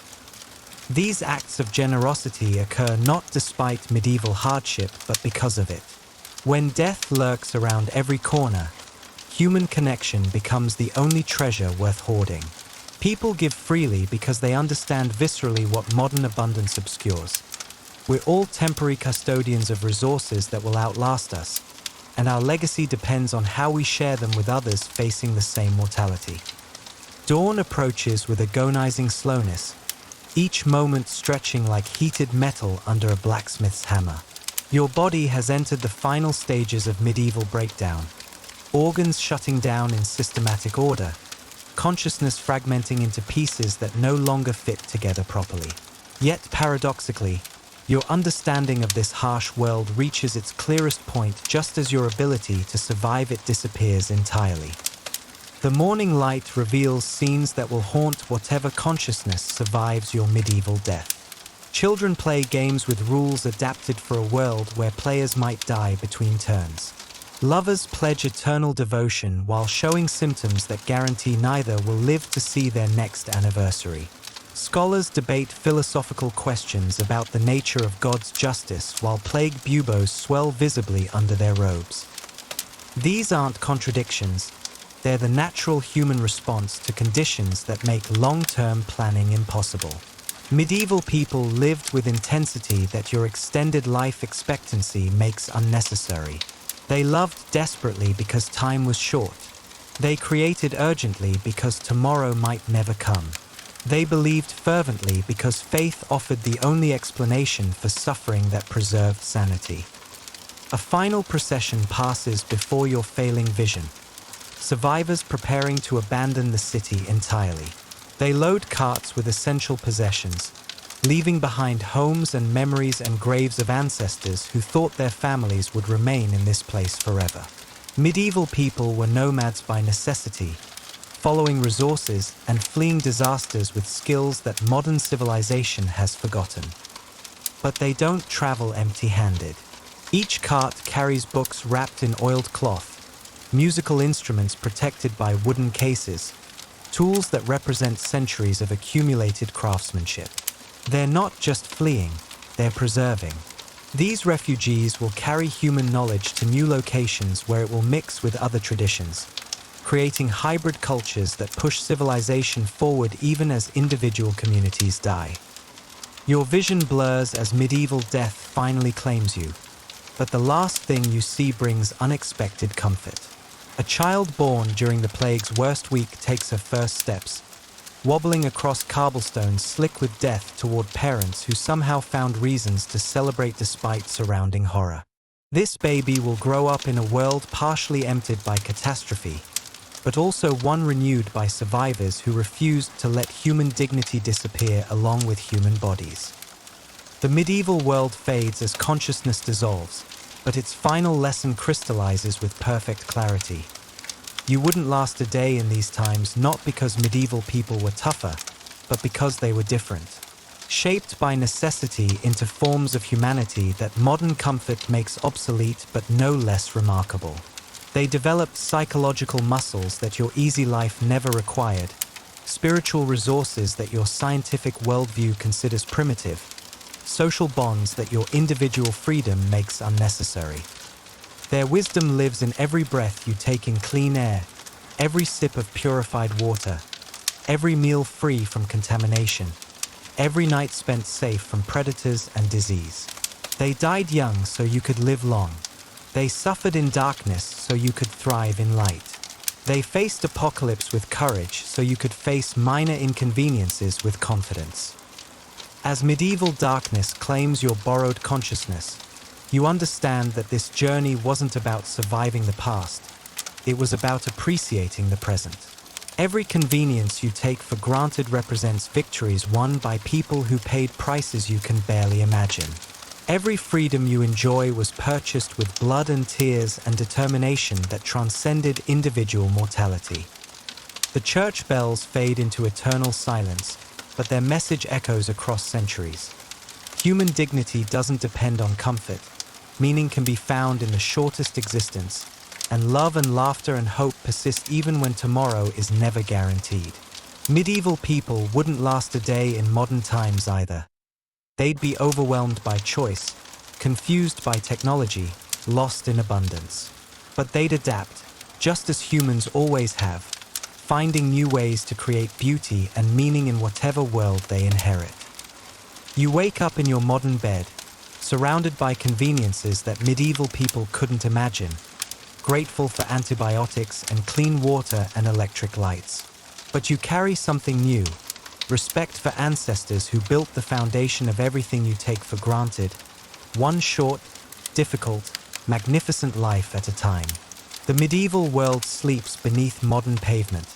These acts of generosity occur not despite medieval hardship, but because of it. When death lurks around every corner, human connection becomes the only treasure worth hoarding. People give freely because they understand viscerally what modern abundance obscures. We're all temporary custodians of resources that will outlast us, and our legacy depends on how we share them with others facing the same mortality. Dawn approaches with agonizing slowness, each moment stretching like heated metal under a blacksmith's hammer. Your body has entered the final stages of medieval breakdown, organs shutting down in systematic order, consciousness fragmenting into pieces that no longer fit together properly. Yet paradoxically, your understanding of this harsh world reaches its clearest point just as your ability to survive it disappears entirely. The morning light reveals scenes that will haunt whatever consciousness survives your medieval death. Children play games with rules adapted for a world where players might die between turns. Lovers pledge eternal devotion while showing symptoms that guarantee neither will live to see their next anniversary. Scholars debate philosophical questions about the nature of God's justice while plague buboes swell visibly under their robes. These aren't contradictions, they're the natural human response to conditions that make long-term planning impossible. Medieval people lived with intensity that your extended life expectancy makes unnecessary. They loved desperately because time was short. They created urgently because tomorrow might never come. They believed fervently because faith offered the only explanation for suffering that preserved sanity. A final procession passes before your failing vision, survivors preparing to abandon the city entirely. They load carts with essential possessions, leaving behind homes and memories and graves of ancestors who thought their families would remain in this place forever. Medieval people were nomads by necessity, following resources and fleeing disasters with skills that modern civilization has forgotten. But they don't travel empty-handed. Each cart carries books wrapped in oiled cloth, musical instruments protected by wooden cases, tools that represent centuries of accumulated craftsmanship. They're not just fleeing, they're preserving. These refugees will carry human knowledge to new locations where it will mix with other traditions, creating hybrid cultures that push civilization forward even as individual communities die. Your vision blurs as medieval death finally claims you, but the last thing you see brings unexpected comfort. A child born during the plague's worst week takes her first steps, wobbling across cobblestones slick with death toward parents who somehow found reasons to celebrate despite surrounding horror. This baby will grow up in a world partially emptied by catastrophe, but also one renewed by survivors who refused to let human dignity disappear along with human bodies. The medieval world fades as consciousness dissolves, but its final lesson crystallizes with perfect clarity. You wouldn't last a day in these times not because medieval people were tougher, but because they were different. Shaped by necessity into forms of humanity that modern comfort makes obsolete but no less remarkable. They developed psychological muscles that your easy life never required, spiritual resources that your scientific worldview considers primitive, social bonds that your individual freedom makes unnecessary. Their wisdom lives in every breath you take in clean air, every sip of purified water, every meal free from contamination, every night spent safe from predators and disease. They died young so you could live long. They suffered in darkness so you could thrive in light. They faced apocalypse with courage so you could face minor inconveniences with confidence. As medieval darkness claims your borrowed consciousness, you understand that this journey wasn't about surviving the past. It was about appreciating the present. Every convenience you take for granted represents victories won by people who paid prices you can barely imagine. Every freedom you enjoy was purchased with blood and tears and determination that transcended individual mortality. The church bells fade into eternal silence, but their message echoes across centuries. Human dignity doesn't depend on comfort. Meaning can be found in the shortest existence, and love and laughter and hope persist even when tomorrow is never guaranteed. Medieval people wouldn't last a day in modern times either. They'd be overwhelmed by choice, confused by technology, lost in abundance. But they'd adapt, just as humans always have, finding new ways to create beauty and meaning in whatever world they inherit. You wake up in your modern bed, surrounded by conveniences that medieval people couldn't imagine, grateful for antibiotics and clean water and electric lights. But you carry something new, respect for ancestors who built the foundation of everything you take for granted, one short, difficult, magnificent life at a time. The medieval world sleeps beneath modern pavement,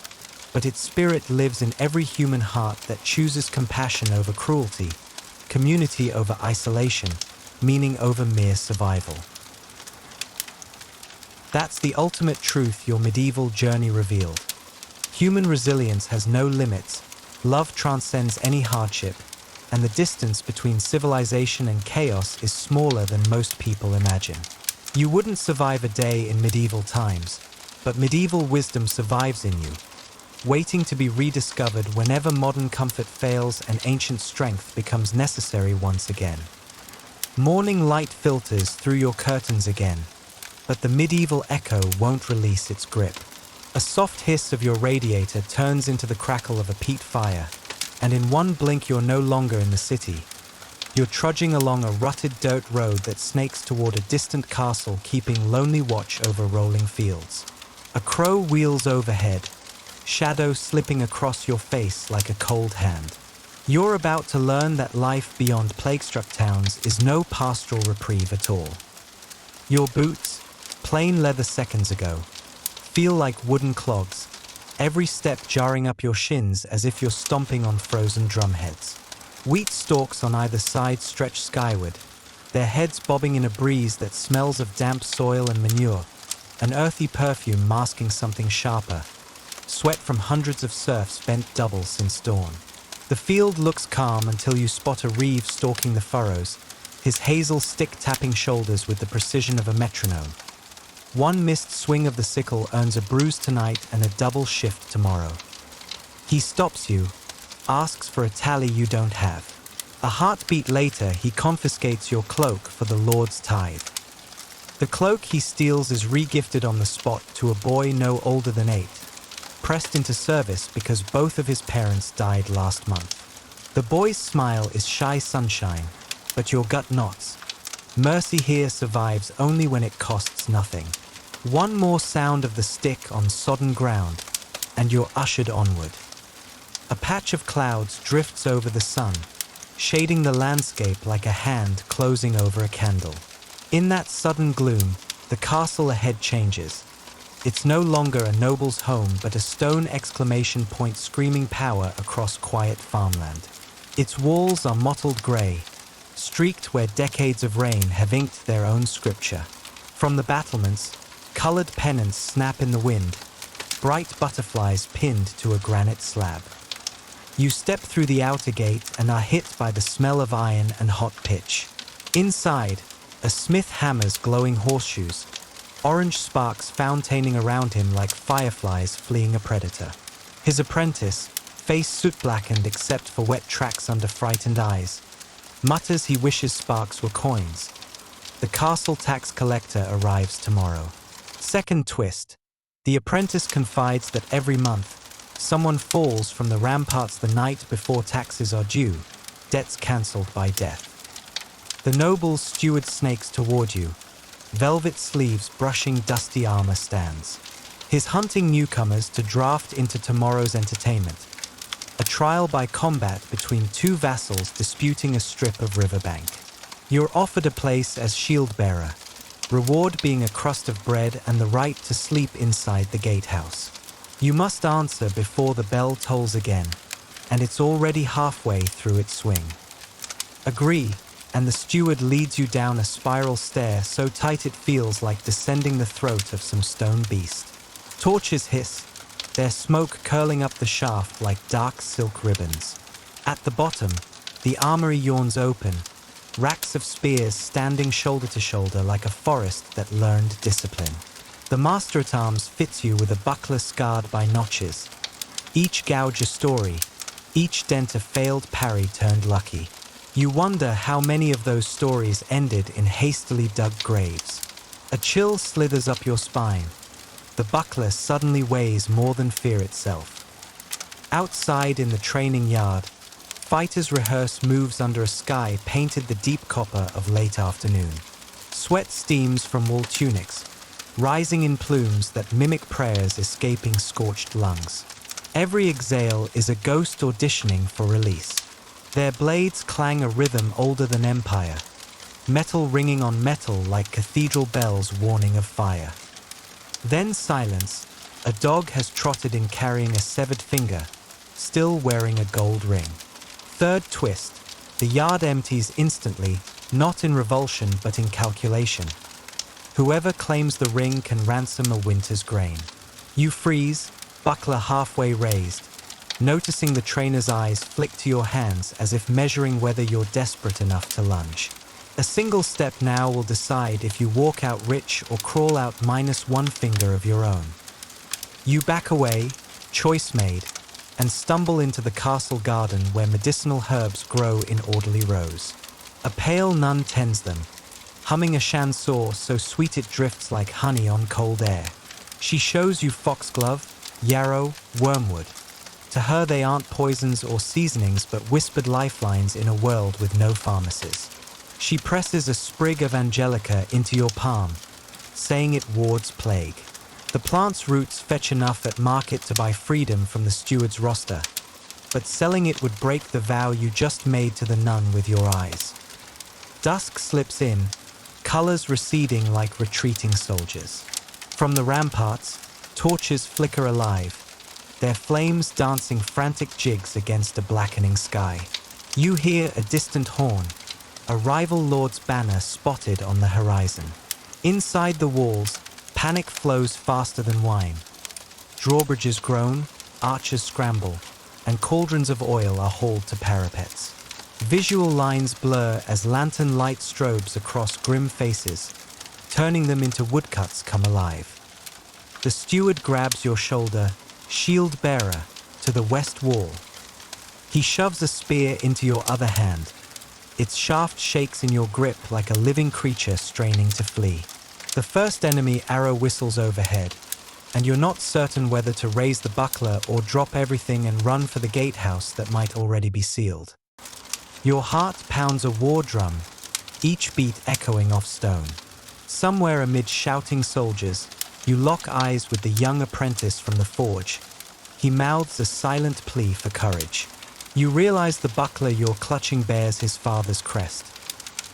but its spirit lives in every human heart that chooses compassion over cruelty, community over isolation, meaning over mere survival. That's the ultimate truth your medieval journey revealed. Human resilience has no limits, love transcends any hardship, and the distance between civilization and chaos is smaller than most people imagine. You wouldn't survive a day in medieval times, but medieval wisdom survives in you, waiting to be rediscovered whenever modern comfort fails and ancient strength becomes necessary once again. Morning light filters through your curtains again, but the medieval echo won't release its grip. A soft hiss of your radiator turns into the crackle of a peat fire, and in one blink you're no longer in the city. You're trudging along a rutted dirt road that snakes toward a distant castle, keeping lonely watch over rolling fields. A crow wheels overhead, shadow slipping across your face like a cold hand. You're about to learn that life beyond plague-struck towns is no pastoral reprieve at all. Your boots, plain leather seconds ago, feel like wooden clogs, every step jarring up your shins as if you're stomping on frozen drumheads. Wheat stalks on either side stretch skyward, their heads bobbing in a breeze that smells of damp soil and manure, an earthy perfume masking something sharper, sweat from hundreds of serfs bent double since dawn. The field looks calm until you spot a reeve stalking the furrows, his hazel stick tapping shoulders with the precision of a metronome. One missed swing of the sickle earns a bruise tonight and a double shift tomorrow. He stops you, asks for a tally you don't have. A heartbeat later, he confiscates your cloak for the Lord's tithe. The cloak he steals is regifted on the spot to a boy no older than 8, pressed into service because both of his parents died last month. The boy's smile is shy sunshine, but your gut knots. Mercy here survives only when it costs nothing. One more sound of the stick on sodden ground, and you're ushered onward. A patch of clouds drifts over the sun, shading the landscape like a hand closing over a candle. In that sudden gloom, the castle ahead changes. It's no longer a noble's home, but a stone exclamation point screaming power across quiet farmland. Its walls are mottled grey, streaked where decades of rain have inked their own scripture. From the battlements, coloured pennants snap in the wind, bright butterflies pinned to a granite slab. You step through the outer gate and are hit by the smell of iron and hot pitch. Inside, a smith hammers glowing horseshoes, orange sparks fountaining around him like fireflies fleeing a predator. His apprentice, face soot-blackened except for wet tracks under frightened eyes, mutters he wishes sparks were coins. The castle tax collector arrives tomorrow. Second twist. The apprentice confides that every month, someone falls from the ramparts the night before taxes are due, debts cancelled by death. The noble's steward snakes toward you, velvet sleeves brushing dusty armor stands. He's hunting newcomers to draft into tomorrow's entertainment. A trial by combat between two vassals disputing a strip of riverbank. You're offered a place as shield bearer, reward being a crust of bread and the right to sleep inside the gatehouse. You must answer before the bell tolls again, and it's already halfway through its swing. Agree, and the steward leads you down a spiral stair so tight it feels like descending the throat of some stone beast. Torches hiss, their smoke curling up the shaft like dark silk ribbons. At the bottom, the armory yawns open, racks of spears standing shoulder to shoulder like a forest that learned discipline. The master-at-arms fits you with a buckler scarred by notches. Each gouge a story, each dent a failed parry turned lucky. You wonder how many of those stories ended in hastily dug graves. A chill slithers up your spine. The buckler suddenly weighs more than fear itself. Outside in the training yard, fighters rehearse moves under a sky painted the deep copper of late afternoon. Sweat steams from wool tunics, rising in plumes that mimic prayers escaping scorched lungs. Every exhale is a ghost auditioning for release. Their blades clang a rhythm older than empire, metal ringing on metal like cathedral bells warning of fire. Then silence. A dog has trotted in carrying a severed finger, still wearing a gold ring. Third twist. The yard empties instantly, not in revulsion but in calculation. Whoever claims the ring can ransom a winter's grain. You freeze, buckler halfway raised, noticing the trainer's eyes flick to your hands as if measuring whether you're desperate enough to lunge. A single step now will decide if you walk out rich or crawl out minus one finger of your own. You back away, choice made, and stumble into the castle garden where medicinal herbs grow in orderly rows. A pale nun tends them, humming a chanson so sweet it drifts like honey on cold air. She shows you foxglove, yarrow, wormwood. To her they aren't poisons or seasonings but whispered lifelines in a world with no pharmacies. She presses a sprig of angelica into your palm, saying it wards plague. The plant's roots fetch enough at market to buy freedom from the steward's roster, but selling it would break the vow you just made to the nun with your eyes. Dusk slips in, colors receding like retreating soldiers. From the ramparts, torches flicker alive, their flames dancing frantic jigs against a blackening sky. You hear a distant horn, a rival lord's banner spotted on the horizon. Inside the walls, panic flows faster than wine. Drawbridges groan, archers scramble, and cauldrons of oil are hauled to parapets. Visual lines blur as lantern light strobes across grim faces, turning them into woodcuts come alive. The steward grabs your shoulder, shield bearer, to the west wall. He shoves a spear into your other hand. Its shaft shakes in your grip like a living creature straining to flee. The first enemy arrow whistles overhead, and you're not certain whether to raise the buckler or drop everything and run for the gatehouse that might already be sealed. Your heart pounds a war drum, each beat echoing off stone. Somewhere amid shouting soldiers, you lock eyes with the young apprentice from the forge. He mouths a silent plea for courage. You realize the buckler you're clutching bears his father's crest.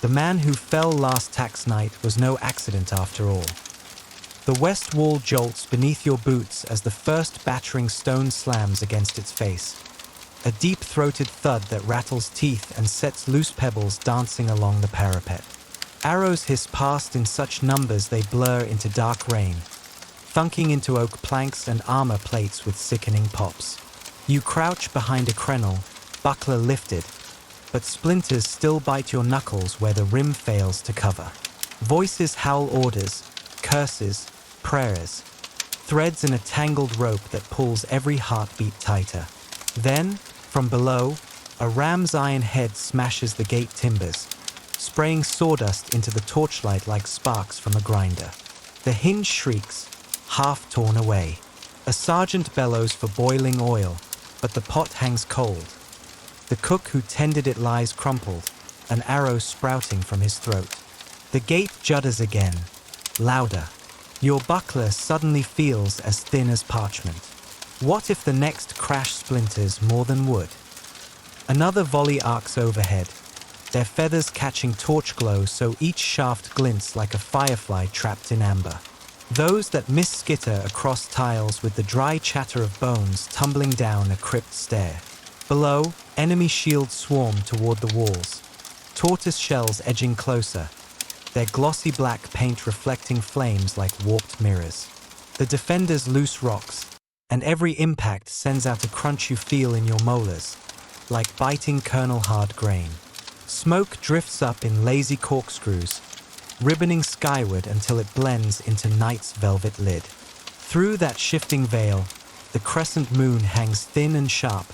The man who fell last tax night was no accident after all. The west wall jolts beneath your boots as the first battering stone slams against its face. A deep-throated thud that rattles teeth and sets loose pebbles dancing along the parapet. Arrows hiss past in such numbers they blur into dark rain, thunking into oak planks and armor plates with sickening pops. You crouch behind a crenel, buckler lifted, but splinters still bite your knuckles where the rim fails to cover. Voices howl orders, curses, prayers, threads in a tangled rope that pulls every heartbeat tighter. Then, from below, a ram's iron head smashes the gate timbers, spraying sawdust into the torchlight like sparks from a grinder. The hinge shrieks, half torn away. A sergeant bellows for boiling oil, but the pot hangs cold. The cook who tended it lies crumpled, an arrow sprouting from his throat. The gate judders again, louder. Your buckler suddenly feels as thin as parchment. What if the next crash splinters more than wood? Another volley arcs overhead, their feathers catching torch glow so each shaft glints like a firefly trapped in amber. Those that miss skitter across tiles with the dry chatter of bones tumbling down a crypt stair. Below, enemy shields swarm toward the walls, tortoise shells edging closer, their glossy black paint reflecting flames like warped mirrors. The defenders loose rocks, and every impact sends out a crunch you feel in your molars, like biting kernel-hard grain. Smoke drifts up in lazy corkscrews, ribboning skyward until it blends into night's velvet lid. Through that shifting veil, the crescent moon hangs thin and sharp,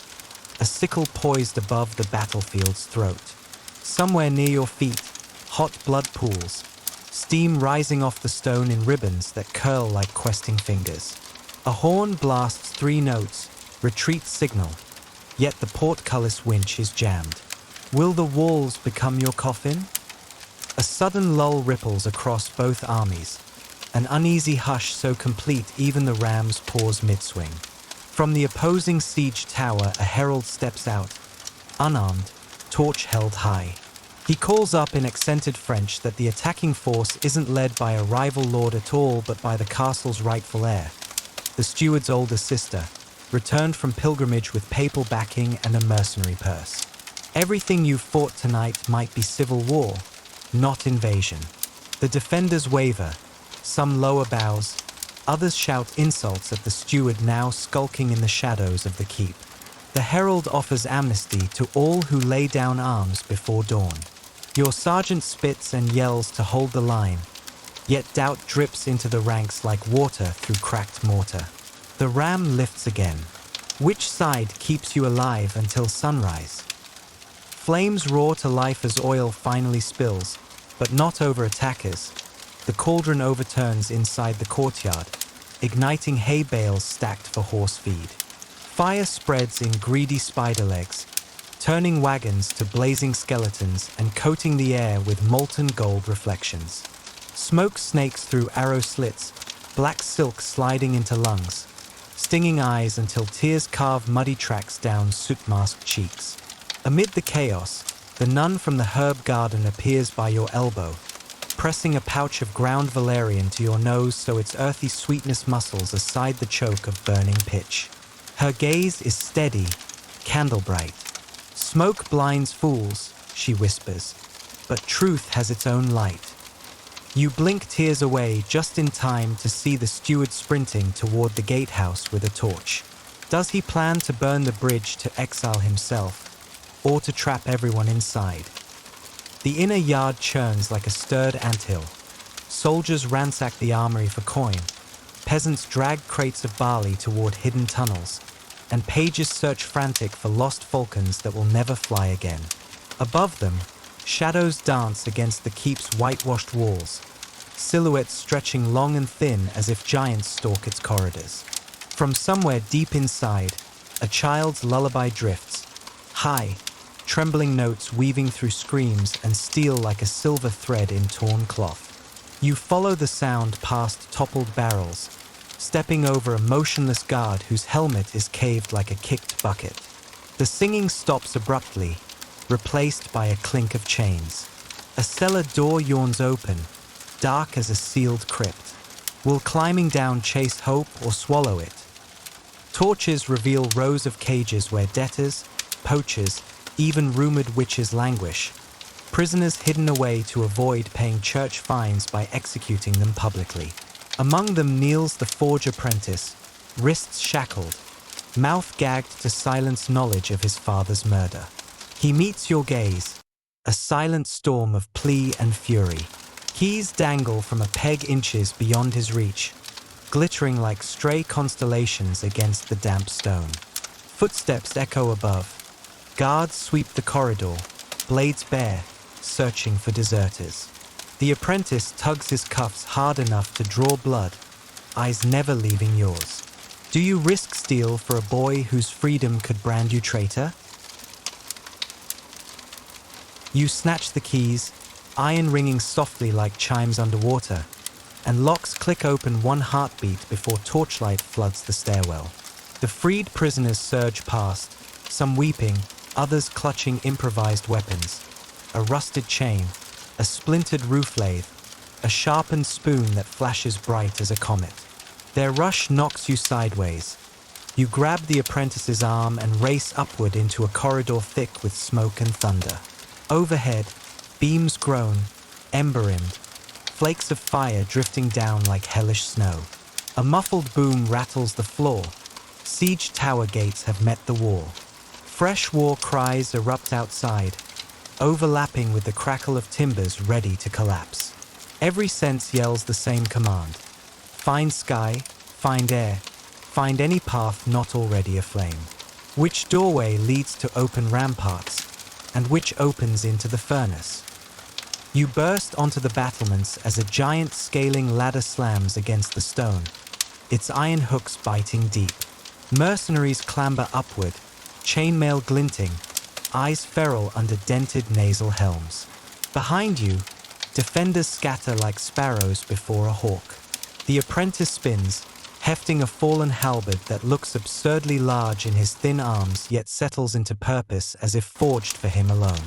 a sickle poised above the battlefield's throat. Somewhere near your feet, hot blood pools, steam rising off the stone in ribbons that curl like questing fingers. A horn blasts 3 notes, retreat signal, yet the portcullis winch is jammed. Will the walls become your coffin? A sudden lull ripples across both armies, an uneasy hush so complete even the rams pause mid-swing. From the opposing siege tower a herald steps out, unarmed, torch held high. He calls up in accented French that the attacking force isn't led by a rival lord at all but by the castle's rightful heir, the steward's older sister, returned from pilgrimage with papal backing and a mercenary purse. Everything you fought tonight might be civil war, not invasion. The defenders waver, some lower bows, others shout insults at the steward now skulking in the shadows of the keep. The herald offers amnesty to all who lay down arms before dawn. Your sergeant spits and yells to hold the line, yet doubt drips into the ranks like water through cracked mortar. The ram lifts again. Which side keeps you alive until sunrise? Flames roar to life as oil finally spills, but not over attackers. The cauldron overturns inside the courtyard, igniting hay bales stacked for horse feed. Fire spreads in greedy spider legs, turning wagons to blazing skeletons and coating the air with molten gold reflections. Smoke snakes through arrow slits, black silk sliding into lungs, stinging eyes until tears carve muddy tracks down soot-masked cheeks. Amid the chaos, the nun from the herb garden appears by your elbow, pressing a pouch of ground valerian to your nose so its earthy sweetness muscles aside the choke of burning pitch. Her gaze is steady, candle-bright. Smoke blinds fools, she whispers, but truth has its own light. You blink tears away just in time to see the steward sprinting toward the gatehouse with a torch. Does he plan to burn the bridge to exile himself, or to trap everyone inside? The inner yard churns like a stirred anthill. Soldiers ransack the armory for coin. Peasants drag crates of barley toward hidden tunnels. and pages search frantic for lost falcons that will never fly again. Above them, shadows dance against the keep's whitewashed walls, silhouettes stretching long and thin as if giants stalk its corridors. From somewhere deep inside, a child's lullaby drifts, high, trembling notes weaving through screams and steel like a silver thread in torn cloth. You follow the sound past toppled barrels, stepping over a motionless guard whose helmet is caved like a kicked bucket. The singing stops abruptly, replaced by a clink of chains. A cellar door yawns open, dark as a sealed crypt. Will climbing down chase hope or swallow it? Torches reveal rows of cages where debtors, poachers, even rumored witches languish, prisoners hidden away to avoid paying church fines by executing them publicly. Among them kneels the forge apprentice, wrists shackled, mouth gagged to silence knowledge of his father's murder. He meets your gaze, a silent storm of plea and fury. Keys dangle from a peg inches beyond his reach, glittering like stray constellations against the damp stone. Footsteps echo above. Guards sweep the corridor, blades bare, searching for deserters. The apprentice tugs his cuffs hard enough to draw blood, eyes never leaving yours. Do you risk steel for a boy whose freedom could brand you traitor? You snatch the keys, iron ringing softly like chimes underwater, and locks click open one heartbeat before torchlight floods the stairwell. The freed prisoners surge past, some weeping, others clutching improvised weapons. A rusted chain, a splintered roof lathe, a sharpened spoon that flashes bright as a comet. Their rush knocks you sideways. You grab the apprentice's arm and race upward into a corridor thick with smoke and thunder. Overhead, beams groan, ember-rimmed, flakes of fire drifting down like hellish snow. A muffled boom rattles the floor. Siege tower gates have met the wall. Fresh war cries erupt outside, overlapping with the crackle of timbers ready to collapse. Every sense yells the same command. Find sky, find air, find any path not already aflame. Which doorway leads to open ramparts, and which opens into the furnace? You burst onto the battlements as a giant scaling ladder slams against the stone, its iron hooks biting deep. Mercenaries clamber upward, chainmail glinting, eyes feral under dented nasal helms. Behind you, defenders scatter like sparrows before a hawk. The apprentice spins, hefting a fallen halberd that looks absurdly large in his thin arms yet settles into purpose as if forged for him alone.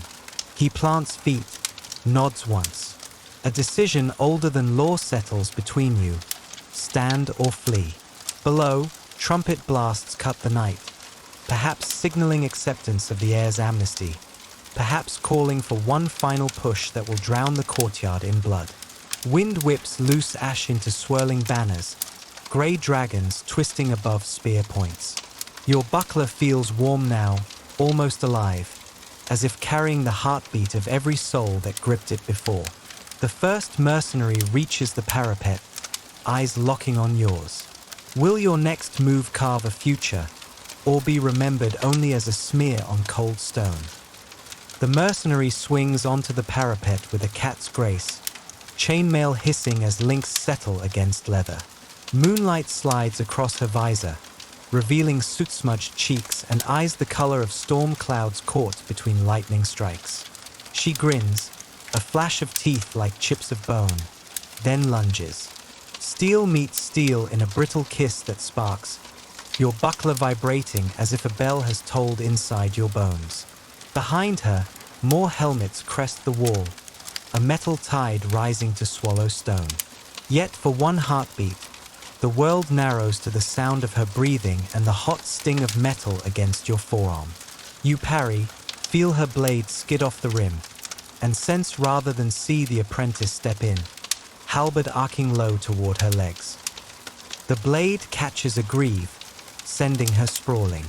He plants feet, nods once. A decision older than law settles between you. Stand or flee. Below, trumpet blasts cut the night, perhaps signaling acceptance of the heir's amnesty, perhaps calling for one final push that will drown the courtyard in blood. Wind whips loose ash into swirling banners, grey dragons twisting above spear points. Your buckler feels warm now, almost alive, as if carrying the heartbeat of every soul that gripped it before. The first mercenary reaches the parapet, eyes locking on yours. Will your next move carve a future, or be remembered only as a smear on cold stone? The mercenary swings onto the parapet with a cat's grace, chainmail hissing as links settle against leather. Moonlight slides across her visor, revealing soot-smudged cheeks and eyes the color of storm clouds caught between lightning strikes. She grins, a flash of teeth like chips of bone, then lunges. Steel meets steel in a brittle kiss that sparks, your buckler vibrating as if a bell has tolled inside your bones. Behind her, more helmets crest the wall, a metal tide rising to swallow stone. Yet for one heartbeat, the world narrows to the sound of her breathing and the hot sting of metal against your forearm. You parry, feel her blade skid off the rim, and sense rather than see the apprentice step in, halberd arcing low toward her legs. The blade catches a greave, sending her sprawling.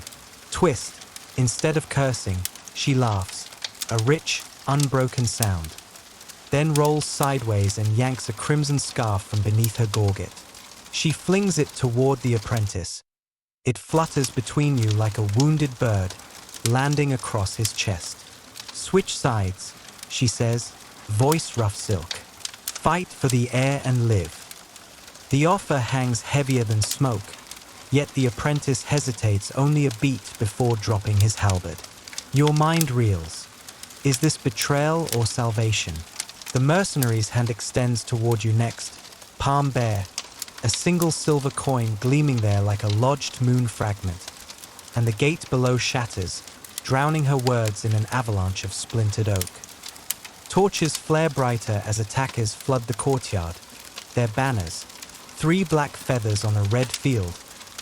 Twist, instead of cursing, she laughs, a rich, unbroken sound, then rolls sideways and yanks a crimson scarf from beneath her gorget. She flings it toward the apprentice, It flutters between you like a wounded bird, landing across his chest. "Switch sides," she says, voice rough silk. "Fight for the air and live." The offer hangs heavier than smoke, yet the apprentice hesitates only a beat before dropping his halberd. Your mind reels. Is this betrayal or salvation? The mercenary's hand extends toward you next, palm bare, a single silver coin gleaming there like a lodged moon fragment, and the gate below shatters, drowning her words in an avalanche of splintered oak. Torches flare brighter as attackers flood the courtyard, their banners, 3 black feathers on a red field,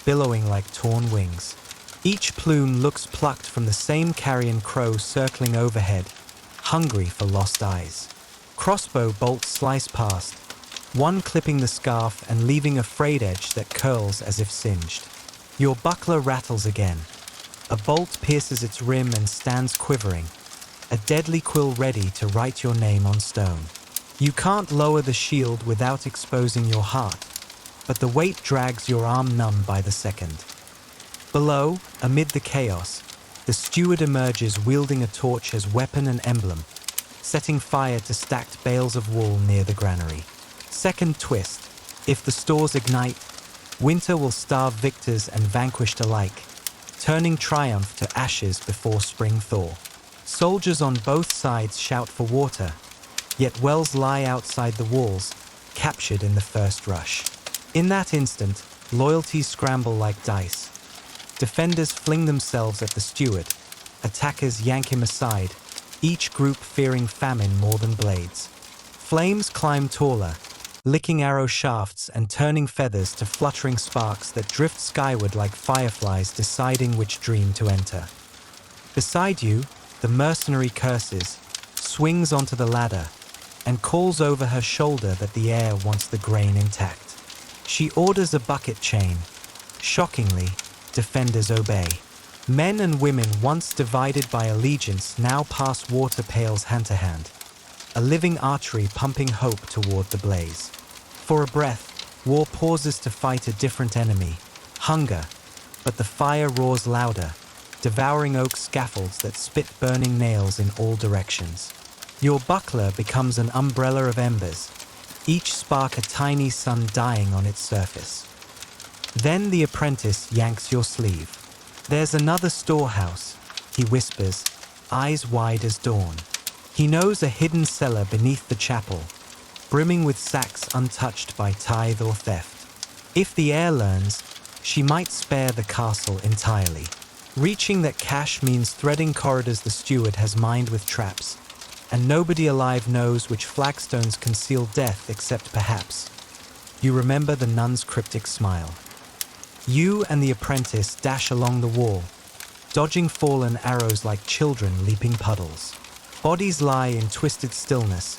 billowing like torn wings. Each plume looks plucked from the same carrion crow circling overhead, hungry for lost eyes. Crossbow bolts slice past, one clipping the scarf and leaving a frayed edge that curls as if singed. Your buckler rattles again. A bolt pierces its rim and stands quivering, a deadly quill ready to write your name on stone. You can't lower the shield without exposing your heart, but the weight drags your arm numb by the second. Below, amid the chaos, the steward emerges wielding a torch as weapon and emblem, setting fire to stacked bales of wool near the granary. Second twist: if the stores ignite, winter will starve victors and vanquished alike, turning triumph to ashes before spring thaw. Soldiers on both sides shout for water, yet wells lie outside the walls, captured in the first rush. In that instant, loyalties scramble like dice. Defenders fling themselves at the steward, attackers yank him aside, each group fearing famine more than blades. Flames climb taller, licking arrow shafts and turning feathers to fluttering sparks that drift skyward like fireflies deciding which dream to enter. Beside you, the mercenary curses, swings onto the ladder, and calls over her shoulder that the air wants the grain intact. She orders a bucket chain. Shockingly, defenders obey. Men and women once divided by allegiance now pass water pails hand to hand, a living artery pumping hope toward the blaze. For a breath, war pauses to fight a different enemy, hunger, but the fire roars louder, devouring oak scaffolds that spit burning nails in all directions. Your buckler becomes an umbrella of embers, each spark a tiny sun dying on its surface. Then the apprentice yanks your sleeve. "There's another storehouse," he whispers, eyes wide as dawn. He knows a hidden cellar beneath the chapel, brimming with sacks untouched by tithe or theft. If the heir learns, she might spare the castle entirely. Reaching that cache means threading corridors the steward has mined with traps, and nobody alive knows which flagstones conceal death except perhaps. You remember the nun's cryptic smile. You and the apprentice dash along the wall, dodging fallen arrows like children leaping puddles. Bodies lie in twisted stillness,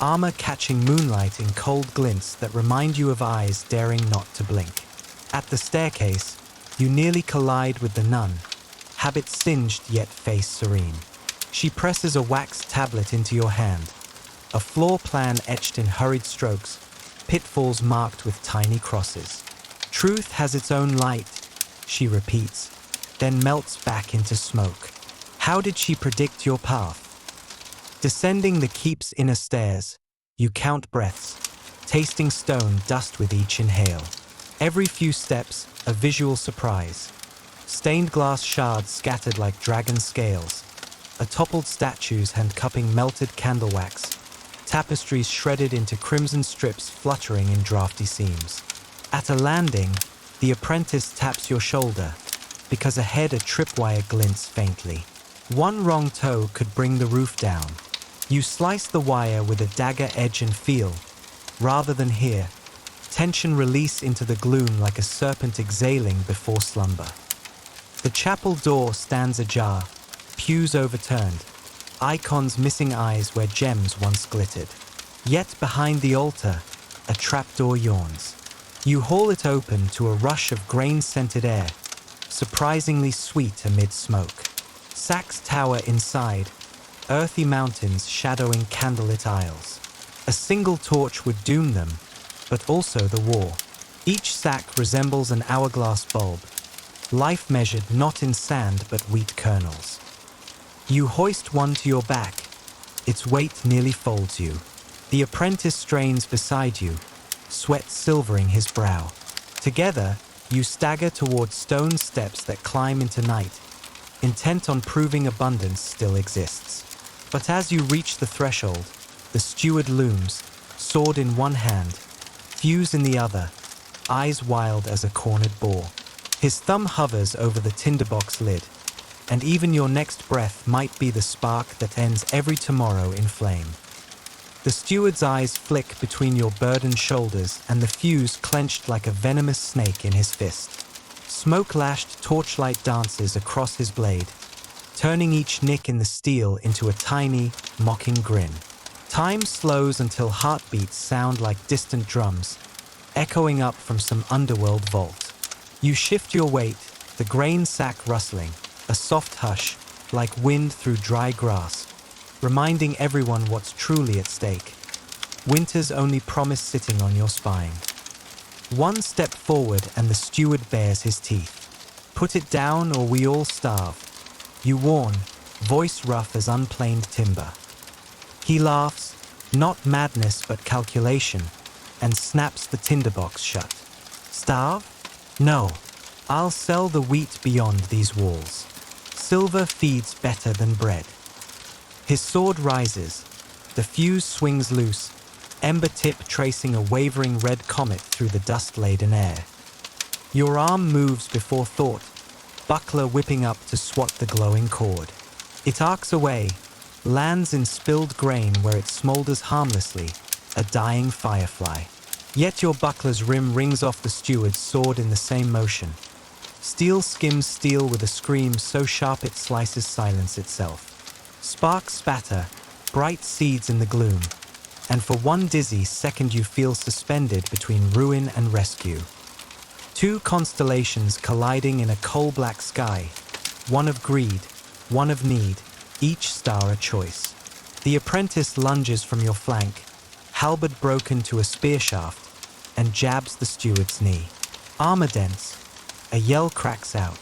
armor catching moonlight in cold glints that remind you of eyes daring not to blink. At the staircase, you nearly collide with the nun, habit singed yet face serene. She presses a wax tablet into your hand, a floor plan etched in hurried strokes, pitfalls marked with tiny crosses. "Truth has its own light," she repeats, then melts back into smoke. How did she predict your path? Descending the keep's inner stairs, you count breaths, tasting stone dust with each inhale. Every few steps, a visual surprise. Stained glass shards scattered like dragon scales, a toppled statues hand-cupping melted candle wax, tapestries shredded into crimson strips fluttering in drafty seams. At a landing, the apprentice taps your shoulder, because ahead a tripwire glints faintly. One wrong toe could bring the roof down. You slice the wire with a dagger edge and feel, rather than hear, tension release into the gloom like a serpent exhaling before slumber. The chapel door stands ajar, pews overturned, icons missing eyes where gems once glittered. Yet behind the altar, a trapdoor yawns. You haul it open to a rush of grain-scented air, surprisingly sweet amid smoke. Sacks tower inside, earthy mountains shadowing candlelit aisles. A single torch would doom them, but also the war. Each sack resembles an hourglass bulb, life measured not in sand but wheat kernels. You hoist one to your back. Its weight nearly folds you. The apprentice strains beside you, sweat silvering his brow. Together, you stagger toward stone steps that climb into night, intent on proving abundance still exists. But as you reach the threshold, the steward looms, sword in one hand, fuse in the other, eyes wild as a cornered boar. His thumb hovers over the tinderbox lid, and even your next breath might be the spark that ends every tomorrow in flame. The steward's eyes flick between your burdened shoulders and the fuse clenched like a venomous snake in his fist. Smoke-lashed torchlight dances across his blade, turning each nick in the steel into a tiny, mocking grin. Time slows until heartbeats sound like distant drums, echoing up from some underworld vault. You shift your weight, the grain sack rustling, a soft hush, like wind through dry grass, reminding everyone what's truly at stake. Winter's only promise sitting on your spine. One step forward and the steward bares his teeth. Put it down or we all starve. You warn, voice rough as unplaned timber. He laughs, not madness but calculation, and snaps the tinderbox shut. Starve? No, I'll sell the wheat beyond these walls. Silver feeds better than bread. His sword rises. The fuse swings loose, ember tip tracing a wavering red comet through the dust-laden air. Your arm moves before thought, buckler whipping up to swat the glowing cord. It arcs away, lands in spilled grain where it smolders harmlessly, a dying firefly. Yet your buckler's rim rings off the steward's sword in the same motion. Steel skims steel with a scream so sharp it slices silence itself. Sparks spatter, bright seeds in the gloom, and for one dizzy second you feel suspended between ruin and rescue. Two constellations colliding in a coal-black sky, one of greed, one of need, each star a choice. The apprentice lunges from your flank, halberd broken to a spear shaft, and jabs the steward's knee. Armor dents, a yell cracks out.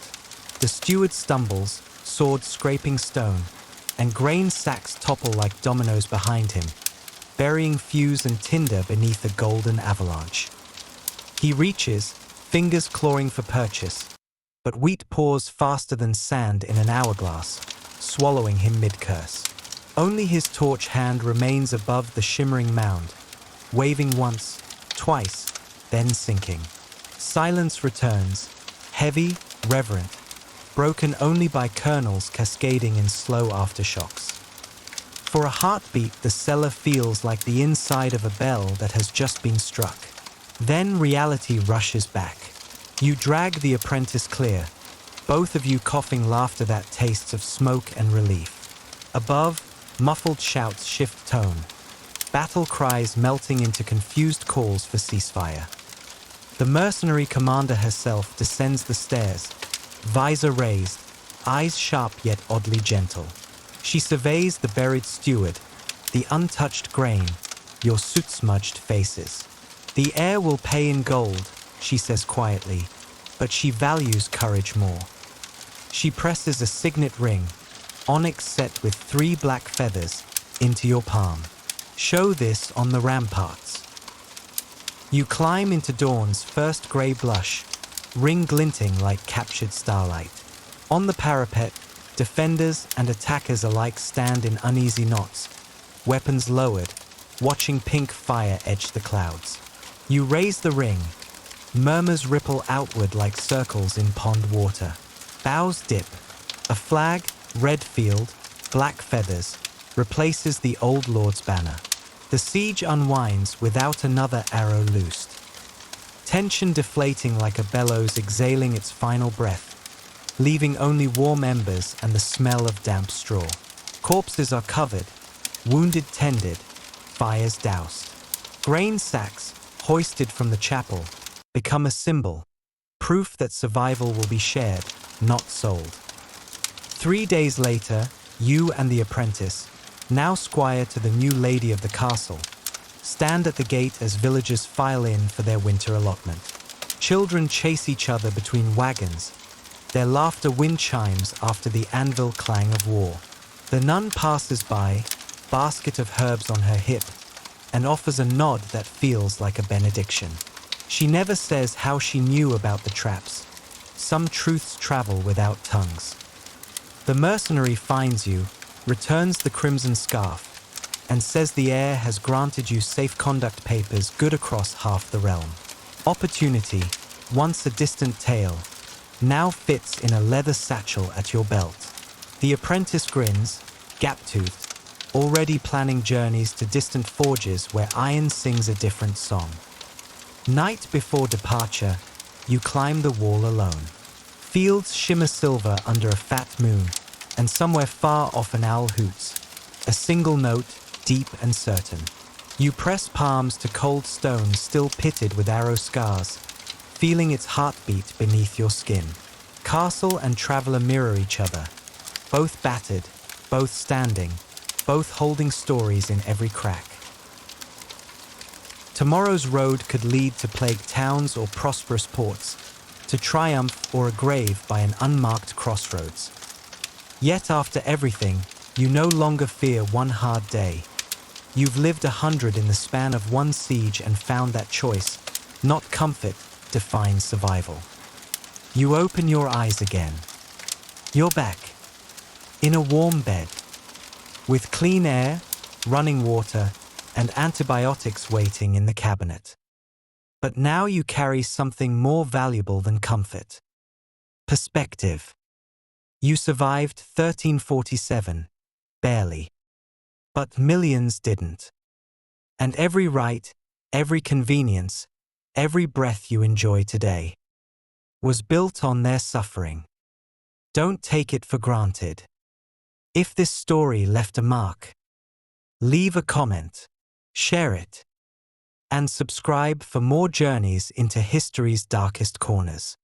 The steward stumbles, sword scraping stone, and grain sacks topple like dominoes behind him, burying fuse and tinder beneath a golden avalanche. He reaches, fingers clawing for purchase, but wheat pours faster than sand in an hourglass, swallowing him mid-curse. Only his torch hand remains above the shimmering mound, waving once, twice, then sinking. Silence returns, heavy, reverent, broken only by kernels cascading in slow aftershocks. For a heartbeat, the cellar feels like the inside of a bell that has just been struck. Then reality rushes back. You drag the apprentice clear, both of you coughing laughter that tastes of smoke and relief. Above, muffled shouts shift tone, battle cries melting into confused calls for ceasefire. The mercenary commander herself descends the stairs, visor raised, eyes sharp yet oddly gentle. She surveys the buried steward, the untouched grain, your soot-smudged faces. The heir will pay in gold, she says quietly, but she values courage more. She presses a signet ring, onyx set with 3 black feathers, into your palm. Show this on the ramparts. You climb into dawn's first grey blush, ring glinting like captured starlight. On the parapet, defenders and attackers alike stand in uneasy knots, weapons lowered, watching pink fire edge the clouds. You raise the ring. Murmurs ripple outward like circles in pond water. Bows dip. A flag, red field, black feathers, replaces the old lord's banner. The siege unwinds without another arrow loosed. Tension deflating like a bellows exhaling its final breath, leaving only warm embers and the smell of damp straw. Corpses are covered, wounded tended, fires doused. Grain sacks, hoisted from the chapel, become a symbol, proof that survival will be shared, not sold. 3 days later, you and the apprentice, now squire to the new lady of the castle, stand at the gate as villagers file in for their winter allotment. Children chase each other between wagons, Their laughter wind chimes after the anvil clang of war. The nun passes by, basket of herbs on her hip, and offers a nod that feels like a benediction. She never says how she knew about the traps. Some truths travel without tongues. The mercenary finds you, returns the crimson scarf, and says the heir has granted you safe conduct papers good across half the realm. Opportunity, once a distant tale, now fits in a leather satchel at your belt. The apprentice grins, gap-toothed, already planning journeys to distant forges where iron sings a different song. Night before departure, you climb the wall alone. Fields shimmer silver under a fat moon, and somewhere far off an owl hoots, a single note, deep and certain. You press palms to cold stone still pitted with arrow scars, feeling its heartbeat beneath your skin. Castle and traveler mirror each other, both battered, both standing, both holding stories in every crack. Tomorrow's road could lead to plagued towns or prosperous ports, to triumph or a grave by an unmarked crossroads. Yet after everything, you no longer fear one hard day. You've lived 100 in the span of one siege and found that choice, not comfort, defines survival. You open your eyes again. You're back, in a warm bed, with clean air, running water, and antibiotics waiting in the cabinet. But now you carry something more valuable than comfort. Perspective. You survived 1347, barely. But millions didn't. And every right, every convenience, every breath you enjoy today was built on their suffering. Don't take it for granted. If this story left a mark, leave a comment, share it, and subscribe for more journeys into history's darkest corners.